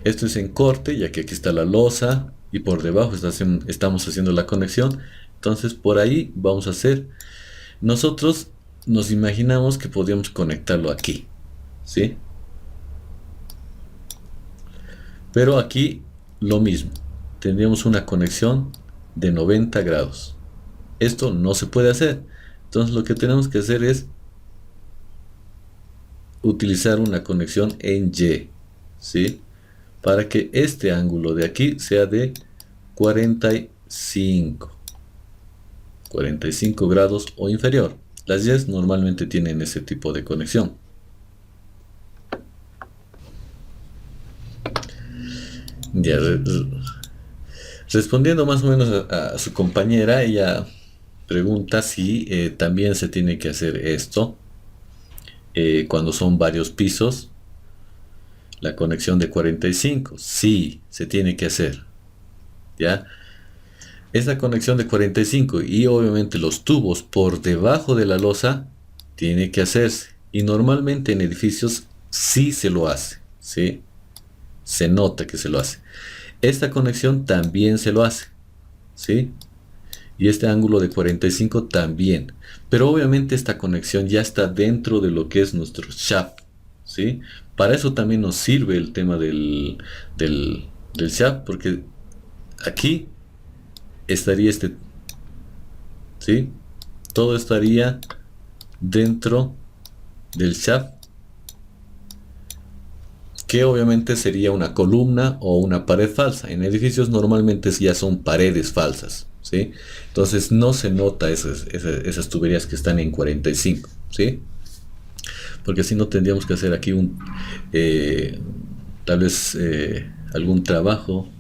Esto es en corte, ya que aquí está la losa y por debajo estamos haciendo la conexión. Entonces por ahí vamos a hacer. Nosotros nos imaginamos que podríamos conectarlo aquí, ¿sí? Pero aquí lo mismo. Tendríamos una conexión de 90 grados. Esto no se puede hacer. Entonces lo que tenemos que hacer es utilizar una conexión en Y, ¿sí? Para que este ángulo de aquí sea de 45 grados o inferior. Las Y normalmente tienen ese tipo de conexión. Ya, respondiendo más o menos a su compañera, ella pregunta si también se tiene que hacer esto cuando son varios pisos. La conexión de 45, sí, se tiene que hacer, ¿ya? Esa conexión de 45 y obviamente los tubos por debajo de la losa tiene que hacerse. Y normalmente en edificios sí se lo hace, ¿sí? Se nota que se lo hace. Esta conexión también se lo hace, ¿sí? Y este ángulo de 45 también. Pero obviamente esta conexión ya está dentro de lo que es nuestro shaft, ¿sí? Para eso también nos sirve el tema del shaft, porque aquí estaría ¿sí? Todo estaría dentro del shaft, que obviamente sería una columna o una pared falsa. En edificios normalmente ya son paredes falsas, ¿sí? Entonces no se nota esas tuberías que están en 45, ¿sí? Porque si no tendríamos que hacer aquí tal vez algún trabajo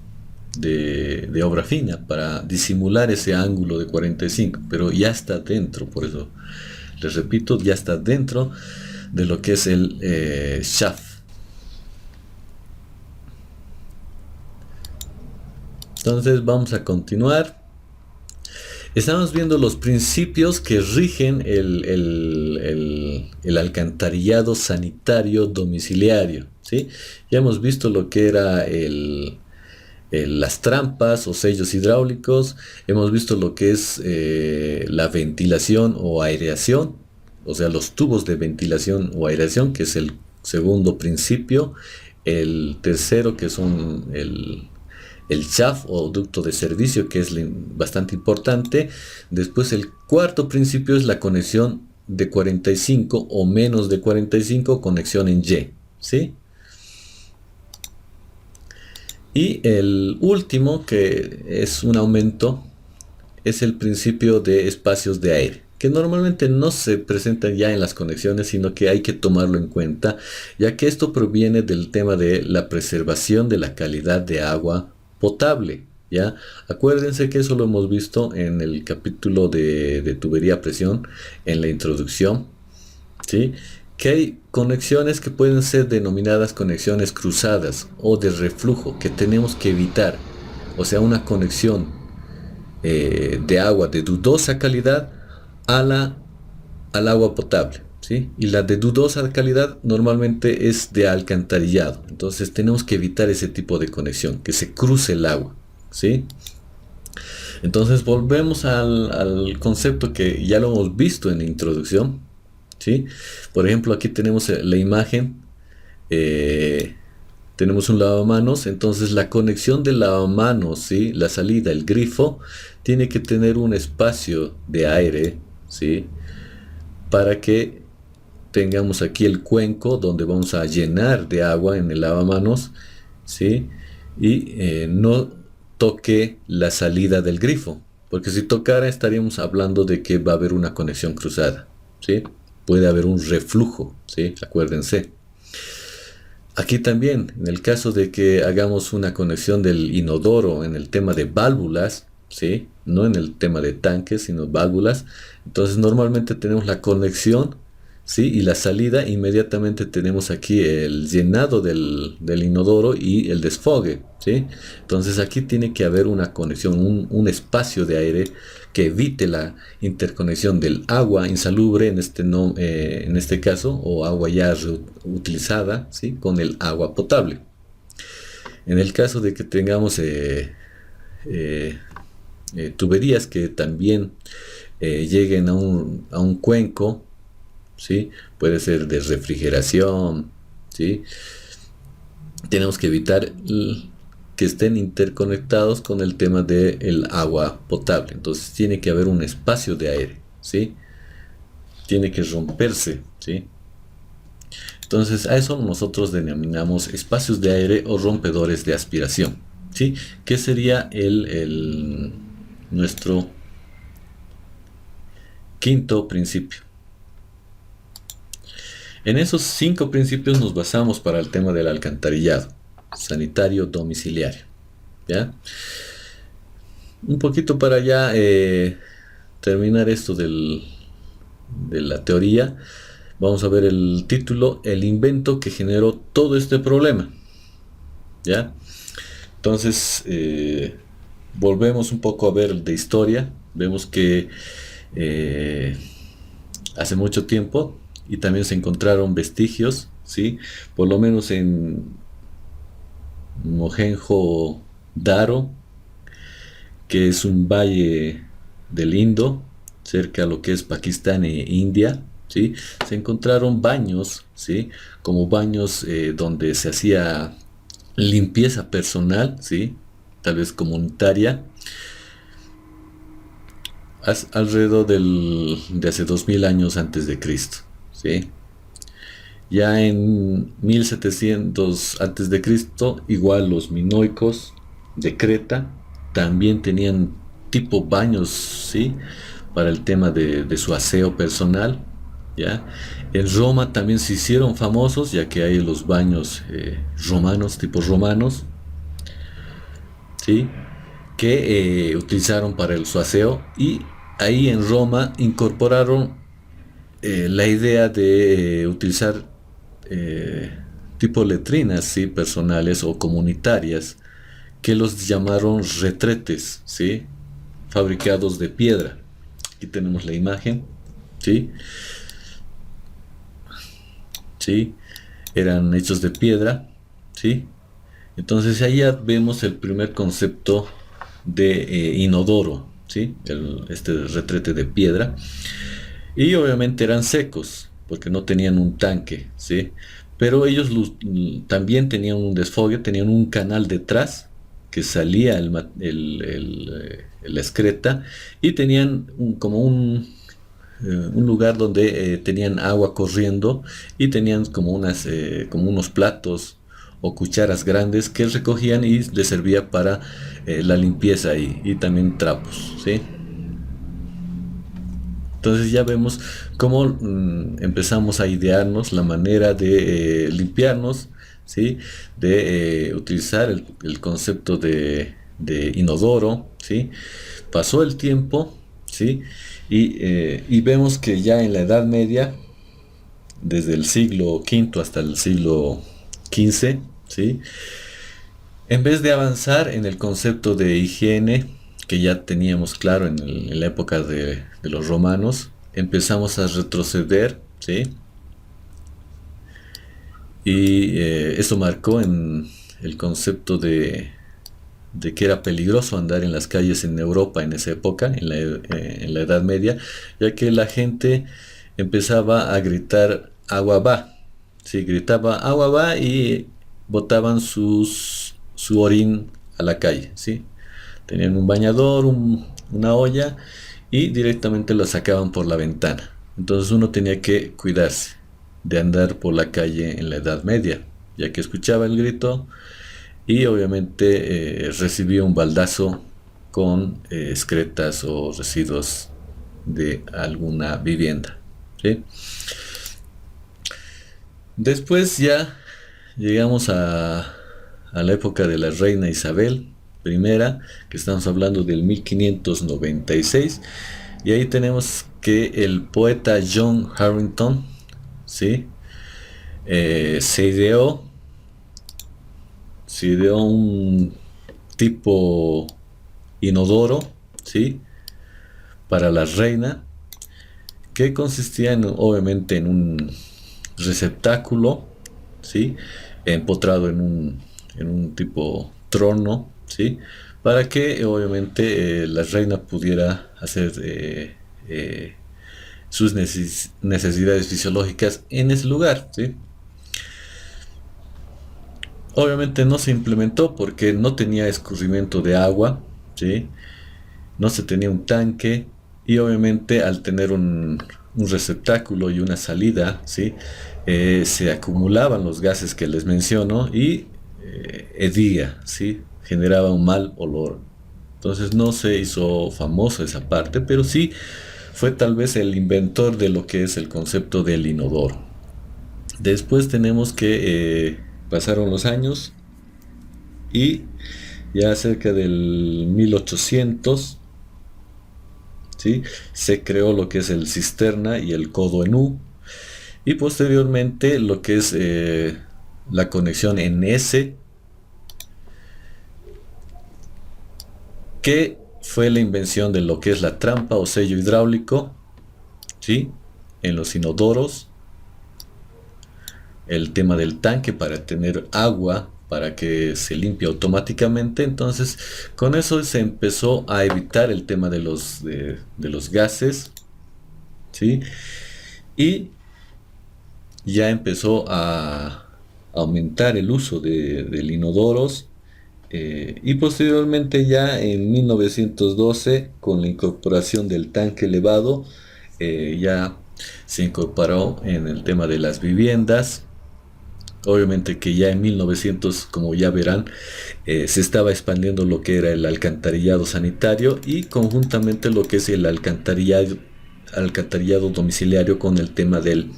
de obra fina para disimular ese ángulo de 45, pero ya está dentro. Por eso les repito, ya está dentro de lo que es el shaft. Entonces vamos a continuar. Estamos viendo los principios que rigen el alcantarillado sanitario domiciliario, ¿sí? Ya hemos visto lo que era las trampas o sellos hidráulicos. Hemos visto lo que es la ventilación o aireación, o sea, los tubos de ventilación o aireación, que es el segundo principio. El tercero, que son el shaft o ducto de servicio, que es bastante importante. Después el cuarto principio es la conexión de 45 o menos de 45, conexión en Y, ¿sí? Y el último, que es un aumento, es el principio de espacios de aire, que normalmente no se presenta ya en las conexiones, sino que hay que tomarlo en cuenta, ya que esto proviene del tema de la preservación de la calidad de agua potable, ¿ya? Acuérdense que eso lo hemos visto en el capítulo de tubería a presión, en la introducción, ¿sí? Que hay conexiones que pueden ser denominadas conexiones cruzadas o de reflujo que tenemos que evitar. O sea, una conexión de agua de dudosa calidad al agua potable, ¿sí? Y la de dudosa calidad normalmente es de alcantarillado. Entonces tenemos que evitar ese tipo de conexión, que se cruce el agua, ¿sí? Entonces volvemos al concepto que ya lo hemos visto en la introducción, ¿sí? Por ejemplo, aquí tenemos la imagen, eh, tenemos un lavamanos, entonces la conexión del lavamanos, ¿sí? La salida, el grifo, tiene que tener un espacio de aire, ¿sí? Para que tengamos aquí el cuenco donde vamos a llenar de agua en el lavamanos, ¿sí? Y no toque la salida del grifo, porque si tocara estaríamos hablando de que va a haber una conexión cruzada, ¿sí? Puede haber un reflujo, ¿sí? Acuérdense. Aquí también, en el caso de que hagamos una conexión del inodoro en el tema de válvulas, ¿sí? No en el tema de tanques, sino válvulas. Entonces normalmente tenemos la conexión, ¿sí? Y la salida, inmediatamente tenemos aquí el llenado del inodoro y el desfogue, ¿sí? Entonces aquí tiene que haber una conexión, un espacio de aire que evite la interconexión del agua insalubre, en este caso, o agua ya reutilizada, ¿sí? Con el agua potable. En el caso de que tengamos eh, tuberías que también lleguen a un cuenco, ¿sí? Puede ser de refrigeración, ¿sí? Tenemos que evitar que estén interconectados con el tema del agua potable. Entonces tiene que haber un espacio de aire, ¿sí? Tiene que romperse, ¿sí? Entonces a eso nosotros denominamos espacios de aire o rompedores de aspiración, ¿sí? Que sería nuestro quinto principio. En esos 5 principios nos basamos para el tema del alcantarillado sanitario domiciliario, ¿ya? Un poquito para ya terminar esto de la teoría, vamos a ver el título: el invento que generó todo este problema, ¿ya? Entonces volvemos un poco a ver de historia. Vemos que hace mucho tiempo, y también se encontraron vestigios, ¿sí? Por lo menos en Mohenjo-Daro, que es un valle del Indo, cerca a lo que es Pakistán e India, ¿sí? Se encontraron baños, ¿sí? Como baños donde se hacía limpieza personal, ¿sí? Tal vez comunitaria, alrededor de hace 2000 años antes de Cristo, ¿sí? Ya en 1700 antes de Cristo, igual los minoicos de Creta también tenían tipo baños, ¿sí? Para el tema de su aseo personal, ¿ya? En Roma también se hicieron famosos, ya que hay los baños romanos, tipos romanos, ¿sí? Que utilizaron para su aseo, y ahí en Roma incorporaron la idea de utilizar tipo letrinas, ¿sí? Personales o comunitarias, que los llamaron retretes, ¿sí? Fabricados de piedra. Aquí tenemos la imagen, ¿sí? ¿Sí? Eran hechos de piedra, ¿sí? Entonces ahí ya vemos el primer concepto de inodoro, ¿sí? Este retrete de piedra. Y obviamente eran secos, porque no tenían un tanque, ¿sí? Pero ellos también tenían un desfogue, tenían un canal detrás que salía la excreta, y tenían un lugar donde tenían agua corriendo, y tenían como unos platos o cucharas grandes que recogían y les servía para la limpieza y también trapos, ¿sí? Entonces ya vemos cómo empezamos a idearnos la manera de limpiarnos, ¿sí? De utilizar el concepto de inodoro, ¿sí? Pasó el tiempo, ¿sí? Y vemos que ya en la Edad Media, desde el siglo V hasta el siglo XV, ¿sí? En vez de avanzar en el concepto de higiene, que ya teníamos claro en la época de los romanos, empezamos a retroceder, ¿sí? Y eso marcó en el concepto de que era peligroso andar en las calles en Europa en esa época, en la Edad Media, ya que la gente empezaba a gritar agua va, sí, gritaba agua va y botaban su orín a la calle, ¿sí? Tenían un bañador, una olla y directamente la sacaban por la ventana. Entonces uno tenía que cuidarse de andar por la calle en la Edad Media, ya que escuchaba el grito y obviamente recibía un baldazo con excretas o residuos de alguna vivienda, ¿sí? Después ya llegamos a la época de la reina Isabel I, que estamos hablando del 1596, y ahí tenemos que el poeta John Harrington, ¿sí? Se ideó un tipo inodoro, ¿sí? Para la reina, que consistía obviamente en un receptáculo, ¿sí? Empotrado en un tipo trono, ¿sí? Para que obviamente la reina pudiera hacer sus necesidades fisiológicas en ese lugar, ¿sí? Obviamente no se implementó porque no tenía escurrimiento de agua, ¿sí? No se tenía un tanque y obviamente al tener un receptáculo y una salida, ¿sí? Se acumulaban los gases que les menciono y hedía, ¿sí? Generaba un mal olor. Entonces no se hizo famoso esa parte, pero sí fue tal vez el inventor de lo que es el concepto del inodoro. Después tenemos que pasaron los años y ya cerca del 1800, ¿sí? Se creó lo que es el cisterna y el codo en U, y posteriormente lo que es la conexión en S, que fue la invención de lo que es la trampa o sello hidráulico, ¿sí? En los inodoros, el tema del tanque para tener agua para que se limpie automáticamente. Entonces con eso se empezó a evitar el tema de los gases, ¿sí? Y ya empezó a aumentar el uso de inodoros, y posteriormente ya en 1912 con la incorporación del tanque elevado, ya se incorporó en el tema de las viviendas. Obviamente que ya en 1900, como ya verán, se estaba expandiendo lo que era el alcantarillado sanitario y conjuntamente lo que es el alcantarillado domiciliario con el tema del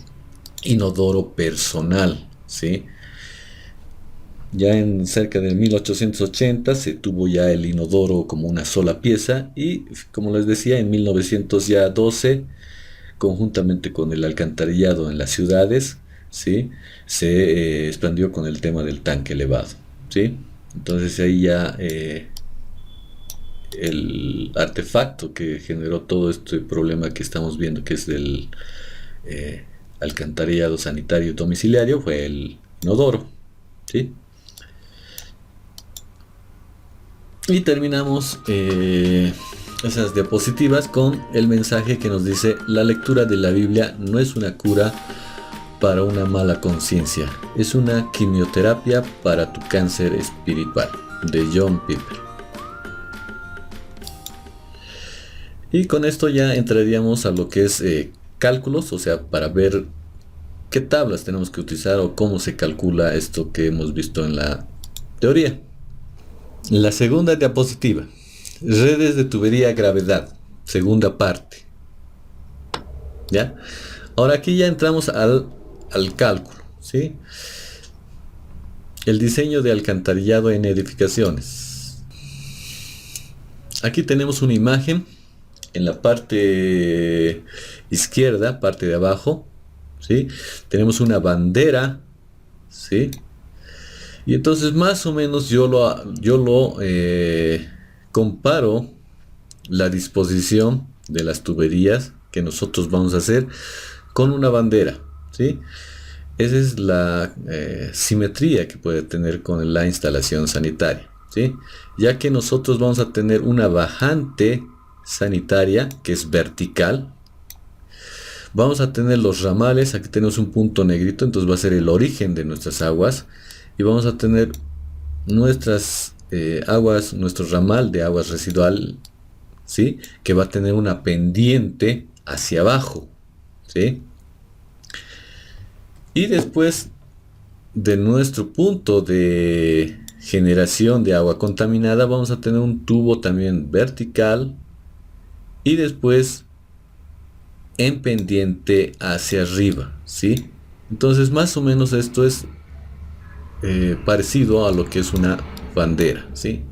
inodoro personal, ¿sí? Ya en cerca de 1880 se tuvo ya el inodoro como una sola pieza y, como les decía, en 1912, conjuntamente con el alcantarillado en las ciudades, ¿sí? Se expandió con el tema del tanque elevado, ¿sí? Entonces ahí ya el artefacto que generó todo este problema que estamos viendo, que es del eh, alcantarillado sanitario domiciliario, fue el inodoro, ¿sí? Y terminamos esas diapositivas con el mensaje que nos dice: la lectura de la Biblia no es una cura para una mala conciencia, es una quimioterapia para tu cáncer espiritual, de John Piper. Y con esto ya entraríamos a lo que es cálculos, o sea, para ver qué tablas tenemos que utilizar o cómo se calcula esto que hemos visto en la teoría. La segunda diapositiva: redes de tubería gravedad, segunda parte. ¿Ya? Ahora aquí ya entramos al cálculo, ¿sí? El diseño de alcantarillado en edificaciones. Aquí tenemos una imagen en la parte izquierda, parte de abajo, ¿sí? Tenemos una bandera, ¿sí? Y entonces más o menos yo lo comparo la disposición de las tuberías que nosotros vamos a hacer con una bandera, ¿sí? Esa es la simetría que puede tener con la instalación sanitaria, ¿sí? Ya que nosotros vamos a tener una bajante sanitaria que es vertical. Vamos a tener los ramales, aquí tenemos un punto negrito, entonces va a ser el origen de nuestras aguas. Y vamos a tener nuestras aguas, nuestro ramal de aguas residual, ¿sí? Que va a tener una pendiente hacia abajo, ¿sí? Y después de nuestro punto de generación de agua contaminada, vamos a tener un tubo también vertical y después en pendiente hacia arriba, ¿sí? Entonces más o menos esto es parecido a lo que es una bandera, ¿sí?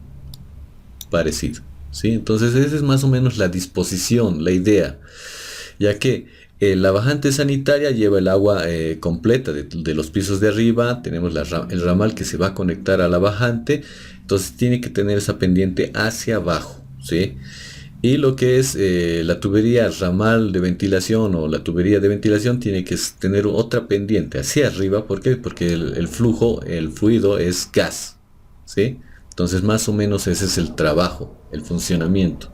Parecido, ¿sí? Entonces esa es más o menos la disposición, la idea, ya que la bajante sanitaria lleva el agua completa de los pisos de arriba, tenemos el ramal que se va a conectar a la bajante, entonces tiene que tener esa pendiente hacia abajo, ¿sí? Y lo que es la tubería ramal de ventilación o la tubería de ventilación tiene que tener otra pendiente hacia arriba. ¿Por qué? Porque el flujo, el fluido es gas, ¿sí? Entonces más o menos ese es el trabajo, el funcionamiento.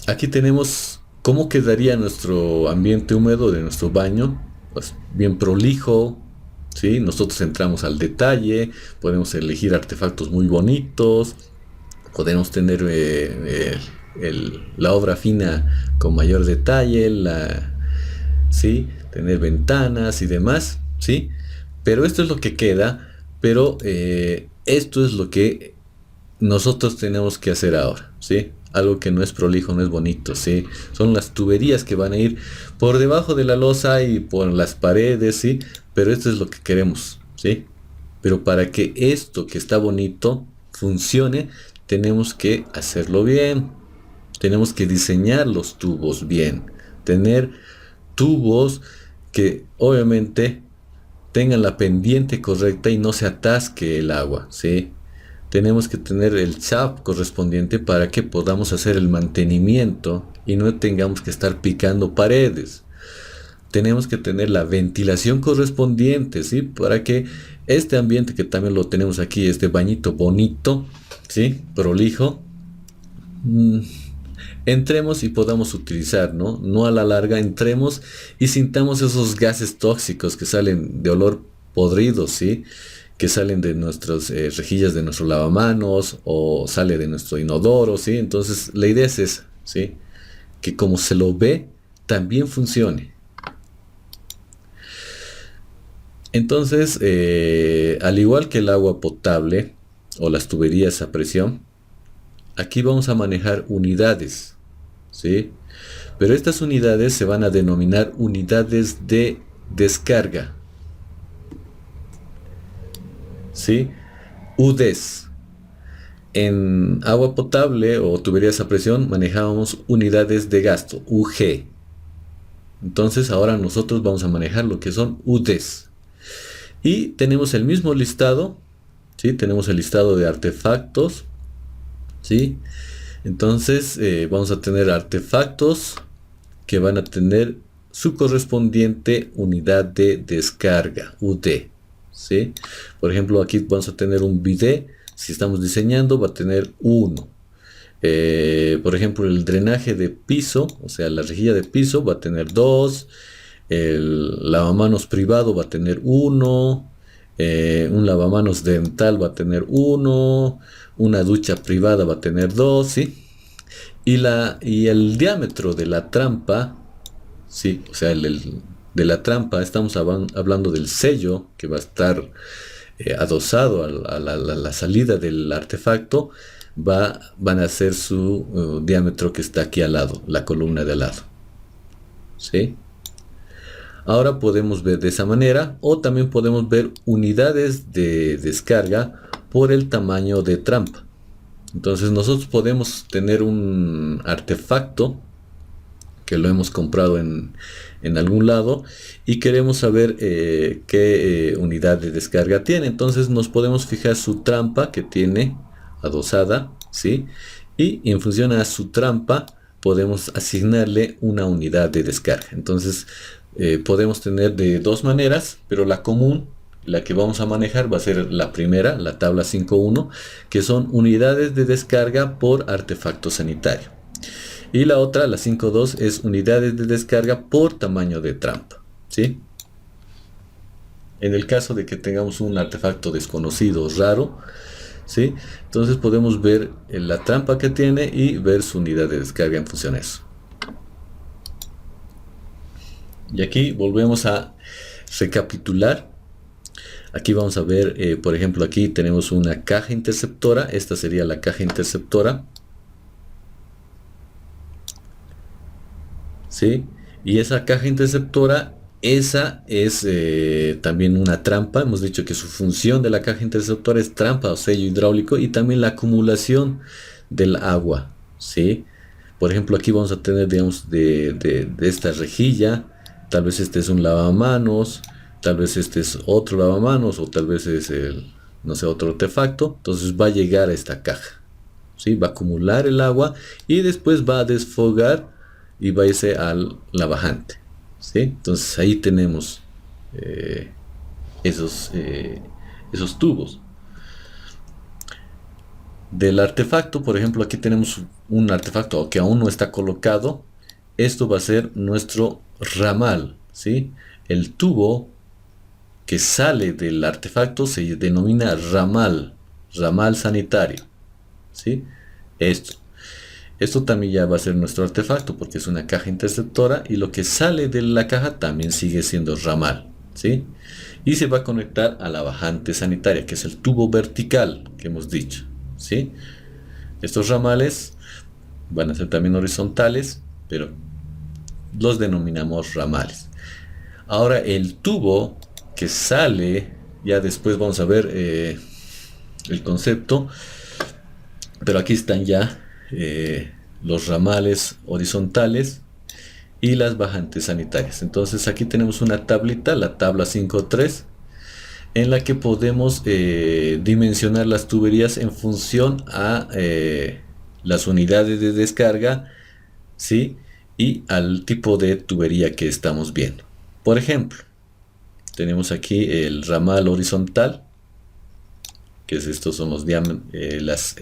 Aquí tenemos cómo quedaría nuestro ambiente húmedo de nuestro baño, pues bien prolijo, ¿sí? Nosotros entramos al detalle, podemos elegir artefactos muy bonitos, podemos tener la obra fina con mayor detalle, ¿sí? Tener ventanas y demás, ¿sí? Pero esto es lo que queda, pero esto es lo que nosotros tenemos que hacer ahora, ¿sí? Algo que no es prolijo, no es bonito, ¿sí? Son las tuberías que van a ir por debajo de la losa y por las paredes, ¿sí? Pero esto es lo que queremos, ¿sí? Pero para que esto que está bonito funcione, tenemos que hacerlo bien. Tenemos que diseñar los tubos bien. Tener tubos que obviamente tengan la pendiente correcta y no se atasque el agua, ¿sí? Tenemos que tener el chap correspondiente para que podamos hacer el mantenimiento y no tengamos que estar picando paredes. Tenemos que tener la ventilación correspondiente, ¿sí? Para que este ambiente que también lo tenemos aquí, este bañito bonito, ¿sí? Prolijo, entremos y podamos utilizar, ¿no? No a la larga, entremos y sintamos esos gases tóxicos que salen de olor podrido, ¿sí? Que salen de nuestras rejillas de nuestro lavamanos o sale de nuestro inodoro, ¿sí? Entonces la idea es esa, ¿sí? Que como se lo ve, también funcione. Entonces, al igual que el agua potable o las tuberías a presión, aquí vamos a manejar unidades, ¿sí? Pero estas unidades se van a denominar unidades de descarga, ¿sí? UDES. En agua potable o tuberías a presión manejábamos unidades de gasto, UG. Entonces ahora nosotros vamos a manejar lo que son UDES. Y tenemos el mismo listado, ¿sí? Tenemos el listado de artefactos, ¿sí? Entonces vamos a tener artefactos que van a tener su correspondiente unidad de descarga, UD, ¿sí? Por ejemplo, aquí vamos a tener un bidet. Si estamos diseñando, va a tener 1. Por ejemplo, el drenaje de piso, o sea, la rejilla de piso va a tener 2. El lavamanos privado va a tener 1. Un lavamanos dental va a tener 1. Una ducha privada va a tener 2, ¿sí? Y el diámetro de la trampa, ¿sí? O sea, de la trampa, estamos hablando del sello que va a estar adosado a la salida del artefacto, van a ser su diámetro que está aquí al lado, la columna de al lado, ¿sí? Ahora podemos ver de esa manera, o también podemos ver unidades de descarga por el tamaño de trampa. Entonces nosotros podemos tener un artefacto que lo hemos comprado en algún lado y queremos saber qué unidad de descarga tiene. Entonces nos podemos fijar su trampa que tiene adosada, ¿sí? Y en función a su trampa podemos asignarle una unidad de descarga. Entonces podemos tener de dos maneras, pero la común, la que vamos a manejar, va a ser la primera, la tabla 5.1, que son unidades de descarga por artefacto sanitario. Y la otra, la 5.2, es unidades de descarga por tamaño de trampa, ¿sí? En el caso de que tengamos un artefacto desconocido, raro, ¿sí? Entonces podemos ver la trampa que tiene y ver su unidad de descarga en función a eso. Y aquí volvemos a recapitular. Aquí vamos a ver, por ejemplo, aquí tenemos una caja interceptora. Esta sería la caja interceptora, ¿sí? Y esa caja interceptora, esa es también una trampa. Hemos dicho que su función de la caja interceptora es trampa o sello hidráulico y también la acumulación del agua, ¿sí? Por ejemplo, aquí vamos a tener, digamos, de esta rejilla, tal vez este es un lavamanos, tal vez este es otro lavamanos o tal vez es no sé, otro artefacto. Entonces va a llegar a esta caja, ¿sí? Va a acumular el agua y después va a desfogar y va a irse al lavajante, ¿sí? Entonces ahí tenemos esos tubos. Del artefacto, por ejemplo, aquí tenemos un artefacto que aún no está colocado. Esto va a ser nuestro ramal, ¿sí? El tubo que sale del artefacto se denomina ramal sanitario, ¿sí? Esto también ya va a ser nuestro artefacto porque es una caja interceptora y lo que sale de la caja también sigue siendo ramal, ¿sí? Y se va a conectar a la bajante sanitaria, que es el tubo vertical que hemos dicho, ¿sí? Estos ramales van a ser también horizontales, pero los denominamos ramales. Ahora el tubo que sale, ya después vamos a ver el concepto, pero aquí están ya los ramales horizontales y las bajantes sanitarias. Entonces aquí tenemos una tablita, la tabla 5.3, en la que podemos dimensionar las tuberías en función a las unidades de descarga, ¿sí? Y al tipo de tubería que estamos viendo. Por ejemplo, tenemos aquí el ramal horizontal, que es estos son las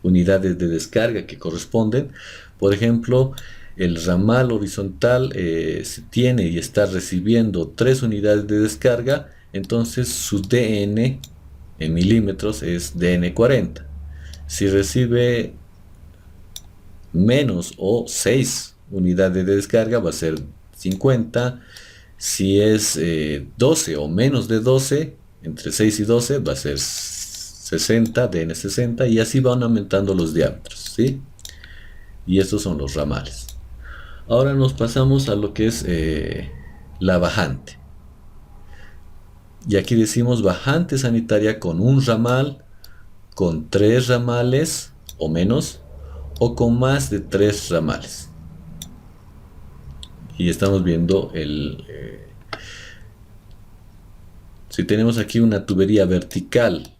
unidades de descarga que corresponden. Por ejemplo, el ramal horizontal se tiene y está recibiendo 3 unidades de descarga, entonces su DN en milímetros es DN40. Si recibe menos o 6 unidades de descarga va a ser 50. Si es 12 o menos de 12, entre 6 y 12 va a ser 60, DN60, y así van aumentando los diámetros, ¿sí? Y estos son los ramales. Ahora nos pasamos a lo que es la bajante. Y aquí decimos bajante sanitaria con un ramal, con 3 ramales o menos, o con más de 3 ramales. Y estamos viendo si tenemos aquí una tubería vertical,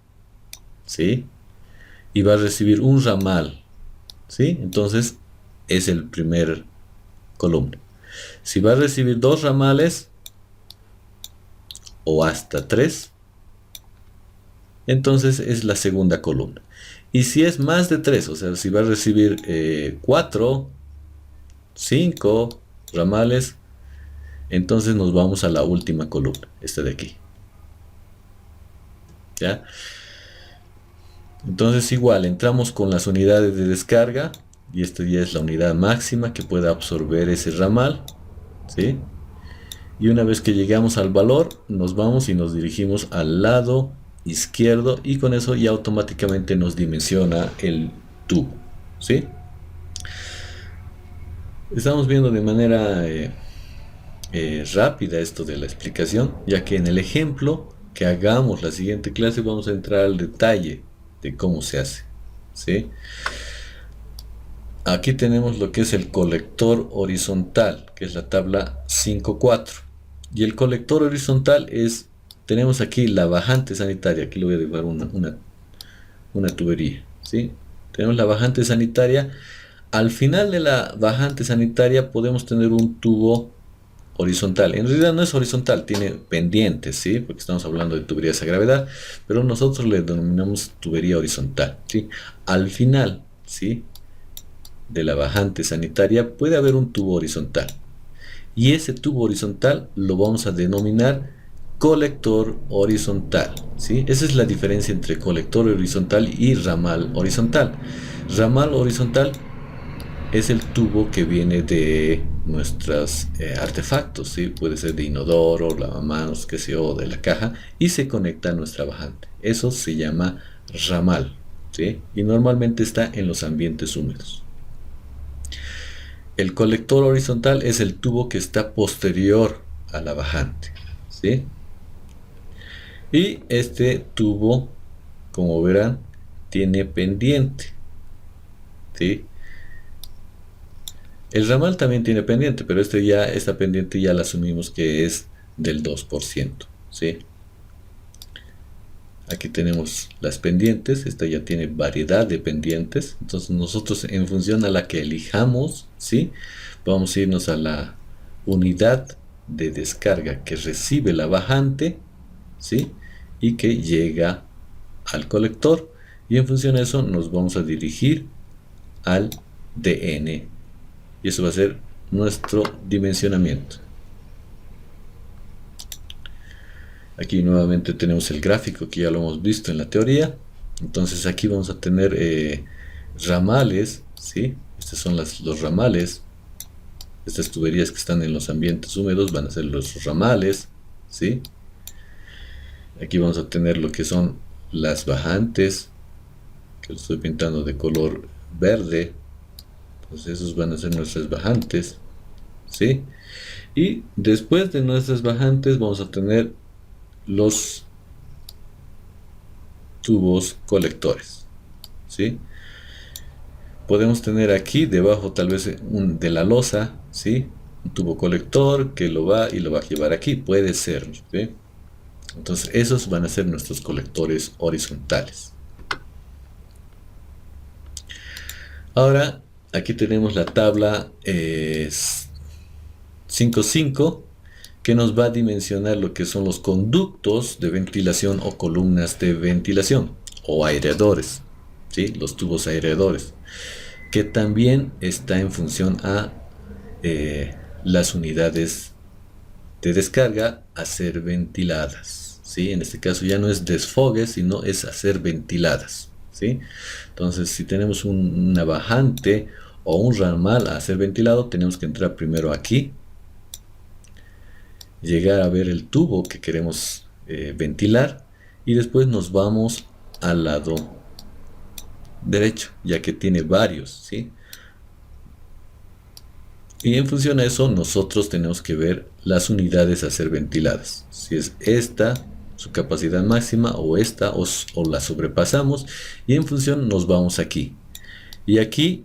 ¿sí? Y va a recibir un ramal, ¿sí? Entonces es el primer columna. Si va a recibir 2 ramales o hasta 3, entonces es la segunda columna. Y si es más de 3, o sea, si va a recibir 4, 5 ramales, entonces nos vamos a la última columna, esta de aquí, ¿ya? Entonces igual entramos con las unidades de descarga y esta ya es la unidad máxima que puede absorber ese ramal, ¿sí? Y una vez que llegamos al valor nos vamos y nos dirigimos al lado izquierdo y con eso ya automáticamente nos dimensiona el tubo, ¿sí? Estamos viendo de manera rápida esto de la explicación, ya que en el ejemplo que hagamos la siguiente clase vamos a entrar al detalle de cómo se hace, ¿sí? Aquí tenemos lo que es el colector horizontal, que es la tabla 5.4. Y el colector horizontal es, tenemos aquí la bajante sanitaria, aquí le voy a dibujar una tubería, ¿sí? Tenemos la bajante sanitaria. Al final de la bajante sanitaria podemos tener un tubo horizontal. En realidad no es horizontal, tiene pendientes, ¿sí? Porque estamos hablando de tuberías a gravedad, pero nosotros le denominamos tubería horizontal, ¿sí? Al final, ¿sí?, de la bajante sanitaria puede haber un tubo horizontal. Y ese tubo horizontal lo vamos a denominar colector horizontal, ¿sí? Esa es la diferencia entre colector horizontal y ramal horizontal. Ramal horizontal es el tubo que viene de nuestros artefactos, ¿sí? Puede ser de inodoro, lavamanos, qué sé yo, de la caja, y se conecta a nuestra bajante. Eso se llama ramal, ¿sí? Y normalmente está en los ambientes húmedos. El colector horizontal es el tubo que está posterior a la bajante, ¿sí? Y este tubo, como verán, tiene pendiente, ¿sí? El ramal también tiene pendiente, pero esta pendiente ya la asumimos que es del 2%, ¿sí? Aquí tenemos las pendientes, esta ya tiene variedad de pendientes, entonces nosotros en función a la que elijamos, ¿sí?, vamos a irnos a la unidad de descarga que recibe la bajante, ¿sí?, y que llega al colector, y en función a eso nos vamos a dirigir al DN, y eso va a ser nuestro dimensionamiento. Aquí nuevamente tenemos el gráfico que ya lo hemos visto en la teoría. Entonces aquí vamos a tener ramales, ¿sí? Estos son los ramales. Estas tuberías que están en los ambientes húmedos van a ser los ramales, ¿sí? Aquí vamos a tener lo que son las bajantes, que lo estoy pintando de color verde. Entonces esos van a ser nuestras bajantes, ¿sí? Y después de nuestras bajantes vamos a tener los tubos colectores, ¿sí? Podemos tener aquí debajo tal vez de la losa, ¿sí?, un tubo colector que lo va a llevar aquí, puede ser, ¿sí? Entonces esos van a ser nuestros colectores horizontales. Ahora aquí tenemos la tabla 5.5, que nos va a dimensionar lo que son los conductos de ventilación o columnas de ventilación o aireadores, ¿sí?, los tubos aireadores, que también está en función a las unidades de descarga a ser ventiladas, ¿sí? En este caso ya no es desfogue, sino es a ser ventiladas, ¿sí? Entonces si tenemos una bajante o un ramal a ser ventilado, tenemos que entrar primero aquí, llegar a ver el tubo que queremos ventilar, y después nos vamos al lado derecho, ya que tiene varios, ¿sí? Y en función a eso nosotros tenemos que ver las unidades a ser ventiladas, si es esta su capacidad máxima o esta, o la sobrepasamos, y en función nos vamos aquí, y aquí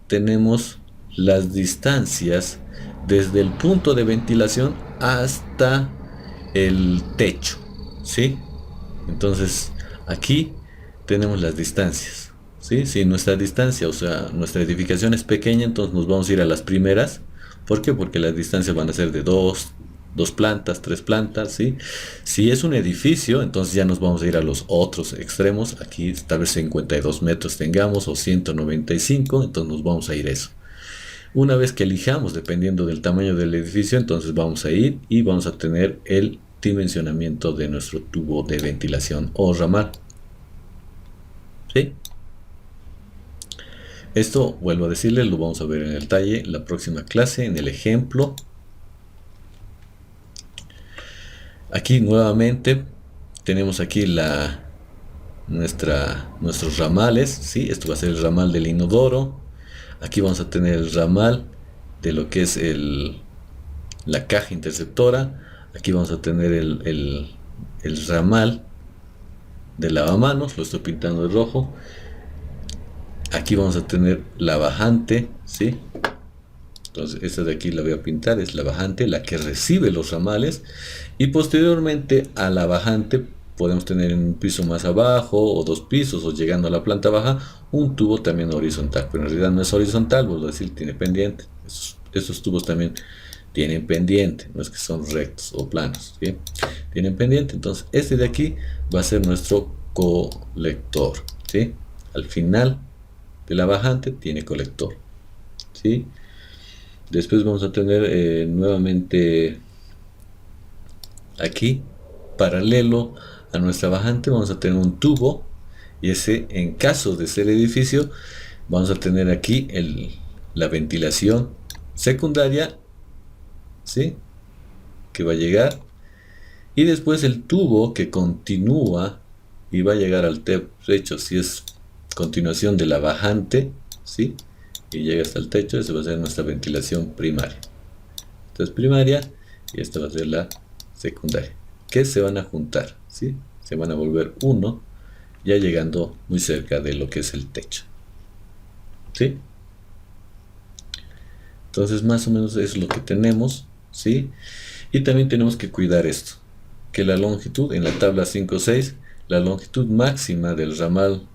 tenemos las distancias desde el punto de ventilación hasta el techo, ¿sí? Entonces aquí tenemos las distancias, ¿sí? Si nuestra distancia, o sea, nuestra edificación es pequeña, entonces nos vamos a ir a las primeras. ¿Por qué? Porque las distancias van a ser de dos plantas, 3 plantas, ¿sí? Si es un edificio, entonces ya nos vamos a ir a los otros extremos. Aquí tal vez 52 metros tengamos o 195, entonces nos vamos a ir a eso. Una vez que elijamos, dependiendo del tamaño del edificio, entonces vamos a ir y vamos a tener el dimensionamiento de nuestro tubo de ventilación o ramal, ¿sí? Esto, vuelvo a decirles, lo vamos a ver en el detalle la próxima clase, en el ejemplo. Aquí nuevamente tenemos aquí nuestros ramales, ¿sí? Esto va a ser el ramal del inodoro. Aquí vamos a tener el ramal de lo que es la caja interceptora. Aquí vamos a tener el ramal de lavamanos, lo estoy pintando de rojo. Aquí vamos a tener la bajante, ¿sí? Entonces esta de aquí la voy a pintar, es la bajante, la que recibe los ramales. Y posteriormente a la bajante podemos tener en un piso más abajo, o 2 pisos, o llegando a la planta baja, un tubo también horizontal. Pero en realidad no es horizontal, vuelvo a decir, tiene pendiente. Esos tubos también tienen pendiente, no es que son rectos o planos, ¿sí? Tienen pendiente. Entonces este de aquí va a ser nuestro colector, ¿sí? Al final de la bajante tiene colector, ¿sí? Después vamos a tener nuevamente aquí, paralelo a nuestra bajante, vamos a tener un tubo, y ese, en caso de ser edificio, vamos a tener aquí la ventilación secundaria, ¿sí? Que va a llegar, y después el tubo que continúa y va a llegar al techo, si es continuación de la bajante, ¿sí? Y llega hasta el techo. Esa va a ser nuestra ventilación primaria. Esta es primaria y esta va a ser la secundaria, que se van a juntar, ¿sí? Se van a volver uno, ya llegando muy cerca de lo que es el techo, ¿sí? Entonces más o menos es lo que tenemos, ¿sí? Y también tenemos que cuidar esto, que la longitud en la tabla 5.6, la longitud máxima del ramal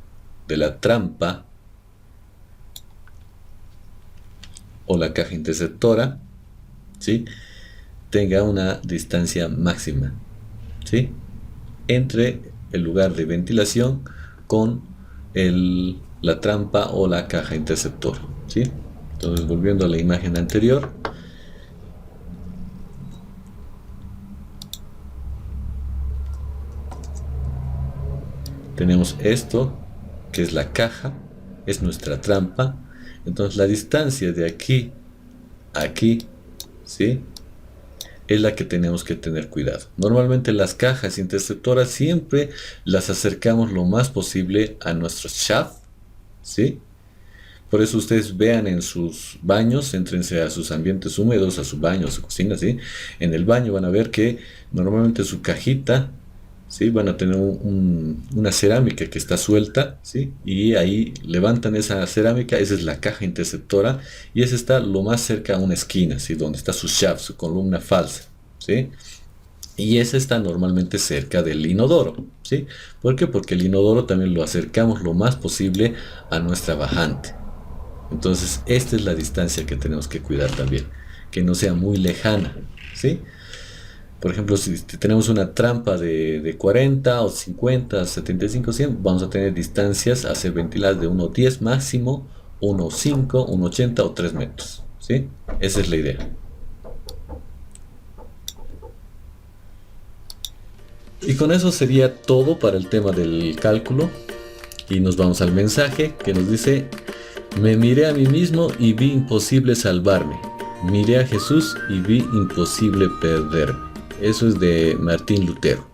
de la trampa o la caja interceptora, ¿sí? Tenga una distancia máxima, ¿sí? Entre el lugar de ventilación con la trampa o la caja interceptora, ¿sí? Entonces, volviendo a la imagen anterior, tenemos esto, que es la caja, es nuestra trampa. Entonces la distancia de aquí a aquí, ¿sí? Es la que tenemos que tener cuidado. Normalmente las cajas interceptoras siempre las acercamos lo más posible a nuestro shaft, ¿sí? Por eso ustedes vean en sus baños, éntrense a sus ambientes húmedos, a su baño, a su cocina, ¿sí? En el baño van a ver que normalmente su cajita, ¿sí? Van a tener una cerámica que está suelta, ¿sí? Y ahí levantan esa cerámica, esa es la caja interceptora, y esa está lo más cerca a una esquina, ¿sí? Donde está su shaft, su columna falsa, ¿sí? Y esa está normalmente cerca del inodoro, ¿sí? ¿Por qué? Porque el inodoro también lo acercamos lo más posible a nuestra bajante. Entonces esta es la distancia que tenemos que cuidar también, que no sea muy lejana, ¿sí? Por ejemplo, si tenemos una trampa de 40 o 50, 75, 100, vamos a tener distancias a ser ventiladas de 1,10 máximo, 1,5, 1,80 o 3 metros, ¿sí? Esa es la idea. Y con eso sería todo para el tema del cálculo. Y nos vamos al mensaje que nos dice: me miré a mí mismo y vi imposible salvarme. Miré a Jesús y vi imposible perderme. Eso es de Martín Lutero.